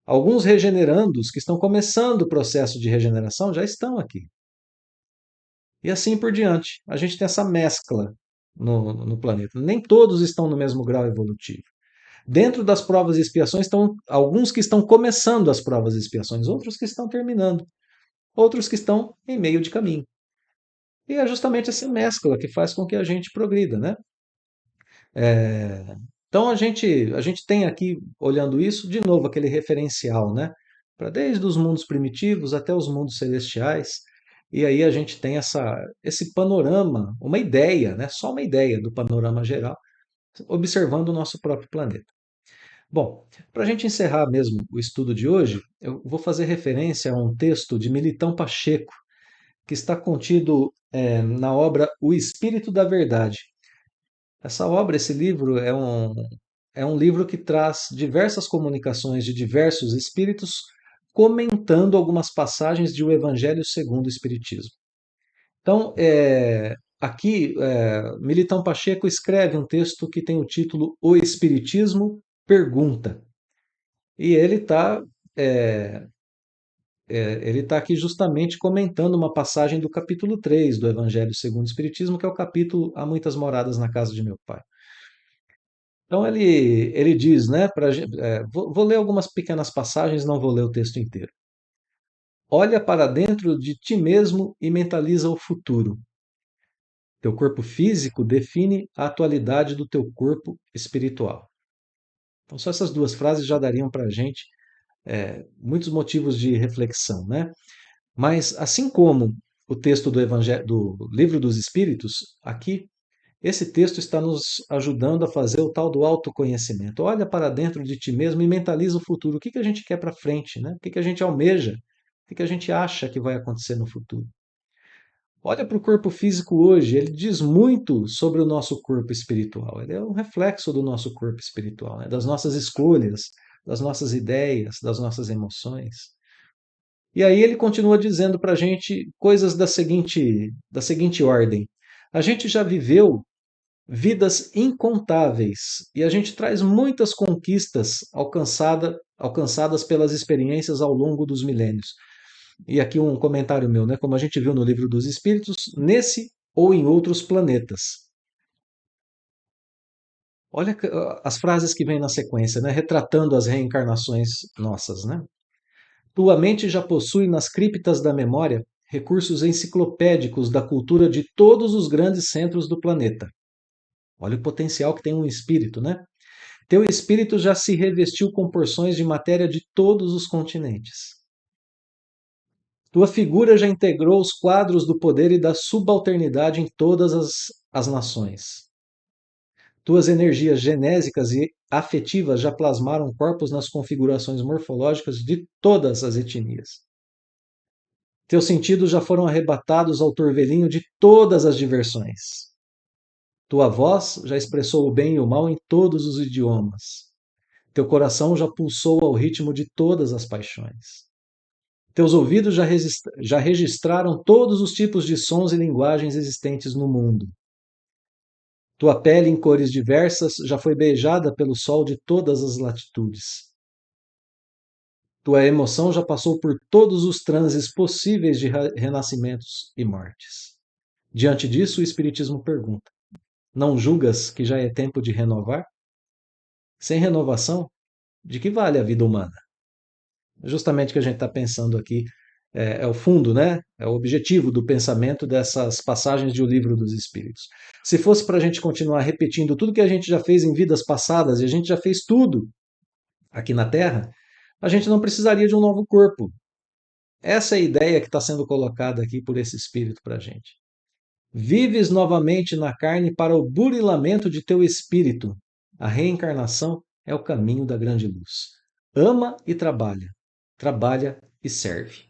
Alguns regenerandos que estão começando o processo de regeneração já estão aqui. E assim por diante. A gente tem essa mescla no planeta. Nem todos estão no mesmo grau evolutivo. Dentro das provas e expiações estão alguns que estão começando as provas e expiações, outros que estão terminando, outros que estão em meio de caminho. E é justamente essa mescla que faz com que a gente progrida, né? Então a gente tem aqui, olhando isso, de novo aquele referencial, né? Para desde os mundos primitivos até os mundos celestiais. E aí a gente tem esse panorama, uma ideia, né? Só uma ideia do panorama geral, observando o nosso próprio planeta. Bom, para a gente encerrar mesmo o estudo de hoje, eu vou fazer referência a um texto de Militão Pacheco, que está contido na obra O Espírito da Verdade. Essa obra, esse livro, é um livro que traz diversas comunicações de diversos espíritos comentando algumas passagens de O Evangelho segundo o Espiritismo. Então, aqui, Militão Pacheco escreve um texto que tem o título O Espiritismo Pergunta. E ele tá aqui justamente comentando uma passagem do capítulo 3 do Evangelho segundo o Espiritismo, que é o capítulo Há muitas moradas na casa de meu pai. Então ele diz, né, vou ler algumas pequenas passagens, não vou ler o texto inteiro. Olha para dentro de ti mesmo e mentaliza o futuro. Teu corpo físico define a atualidade do teu corpo espiritual. Então, só essas duas frases já dariam para a gente muitos motivos de reflexão, né? Mas, assim como o texto do Evangelho, do Livro dos Espíritos, aqui, esse texto está nos ajudando a fazer o tal do autoconhecimento. Olha para dentro de ti mesmo e mentaliza o futuro. O que a gente quer para frente, né? O que a gente almeja? O que a gente acha que vai acontecer no futuro? Olha para o corpo físico hoje, ele diz muito sobre o nosso corpo espiritual. Ele é um reflexo do nosso corpo espiritual, né? Das nossas escolhas, das nossas ideias, das nossas emoções. E aí ele continua dizendo para a gente coisas da seguinte ordem. A gente já viveu vidas incontáveis e a gente traz muitas conquistas alcançadas pelas experiências ao longo dos milênios. E aqui um comentário meu, né? Como a gente viu no Livro dos Espíritos, nesse ou em outros planetas. Olha as frases que vêm na sequência, né? Retratando as reencarnações nossas, né? Tua mente já possui nas criptas da memória recursos enciclopédicos da cultura de todos os grandes centros do planeta. Olha o potencial que tem um espírito, né? Teu espírito já se revestiu com porções de matéria de todos os continentes. Tua figura já integrou os quadros do poder e da subalternidade em todas as nações. Tuas energias genésicas e afetivas já plasmaram corpos nas configurações morfológicas de todas as etnias. Teus sentidos já foram arrebatados ao torvelinho de todas as diversões. Tua voz já expressou o bem e o mal em todos os idiomas. Teu coração já pulsou ao ritmo de todas as paixões. Teus ouvidos já registraram todos os tipos de sons e linguagens existentes no mundo. Tua pele em cores diversas já foi beijada pelo sol de todas as latitudes. Tua emoção já passou por todos os transes possíveis de renascimentos e mortes. Diante disso, o Espiritismo pergunta: não julgas que já é tempo de renovar? Sem renovação, de que vale a vida humana? Justamente o que a gente está pensando aqui é o fundo, né? É o objetivo do pensamento dessas passagens de O Livro dos Espíritos. Se fosse para a gente continuar repetindo tudo que a gente já fez em vidas passadas, e a gente já fez tudo aqui na Terra, a gente não precisaria de um novo corpo. Essa é a ideia que está sendo colocada aqui por esse Espírito para a gente. Vives novamente na carne para o burilamento de teu espírito. A reencarnação é o caminho da grande luz. Ama e trabalha. Trabalha e serve.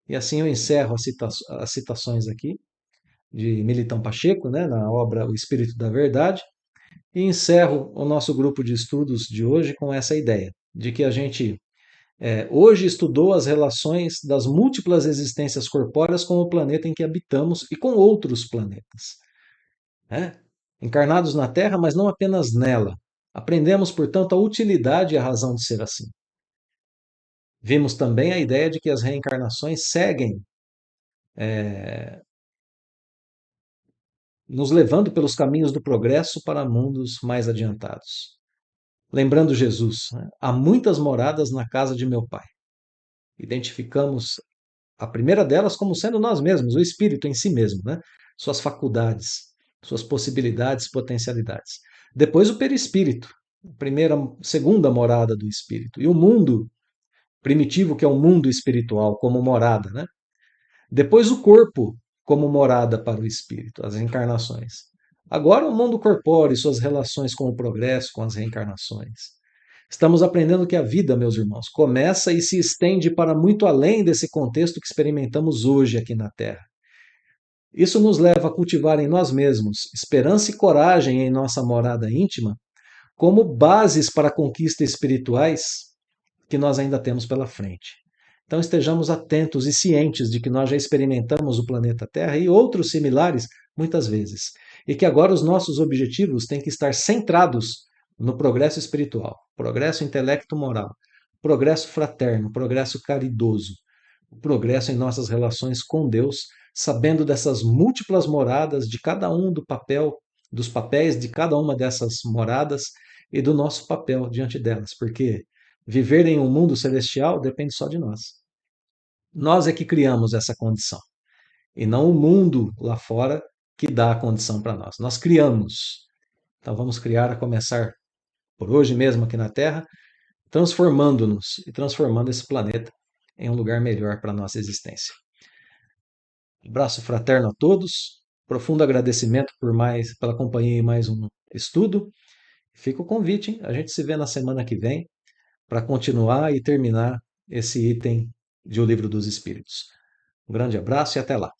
E assim eu encerro as citações aqui de Militão Pacheco, né, na obra O Espírito da Verdade, e encerro o nosso grupo de estudos de hoje com essa ideia de que a gente hoje estudou as relações das múltiplas existências corpóreas com o planeta em que habitamos e com outros planetas, né? Encarnados na Terra, mas não apenas nela. Aprendemos, portanto, a utilidade e a razão de ser assim. Vimos também a ideia de que as reencarnações seguem nos levando pelos caminhos do progresso para mundos mais adiantados. Lembrando Jesus, né? Há muitas moradas na casa de meu Pai. Identificamos a primeira delas como sendo nós mesmos, o espírito em si mesmo, né? Suas faculdades, suas possibilidades, potencialidades. Depois o perispírito, segunda morada do espírito. E o mundo primitivo, que é o mundo espiritual, como morada, né? Depois o corpo, como morada para o espírito, as encarnações. Agora o mundo corpóreo e suas relações com o progresso, com as reencarnações. Estamos aprendendo que a vida, meus irmãos, começa e se estende para muito além desse contexto que experimentamos hoje aqui na Terra. Isso nos leva a cultivar em nós mesmos esperança e coragem em nossa morada íntima, como bases para conquistas espirituais que nós ainda temos pela frente. Então estejamos atentos e cientes de que nós já experimentamos o planeta Terra e outros similares muitas vezes, e que agora os nossos objetivos têm que estar centrados no progresso espiritual, progresso intelecto-moral, progresso fraterno, progresso caridoso, o progresso em nossas relações com Deus, sabendo dessas múltiplas moradas de cada um dos papéis de cada uma dessas moradas e do nosso papel diante delas, porque viver em um mundo celestial depende só de nós. Nós é que criamos essa condição, e não o mundo lá fora que dá a condição para nós. Nós criamos. Então vamos criar a começar por hoje mesmo aqui na Terra, transformando-nos e transformando esse planeta em um lugar melhor para a nossa existência. Abraço fraterno a todos. Profundo agradecimento pela companhia em mais um estudo. Fica o convite, hein? A gente se vê na semana que vem para continuar e terminar esse item de O Livro dos Espíritos. Um grande abraço e até lá.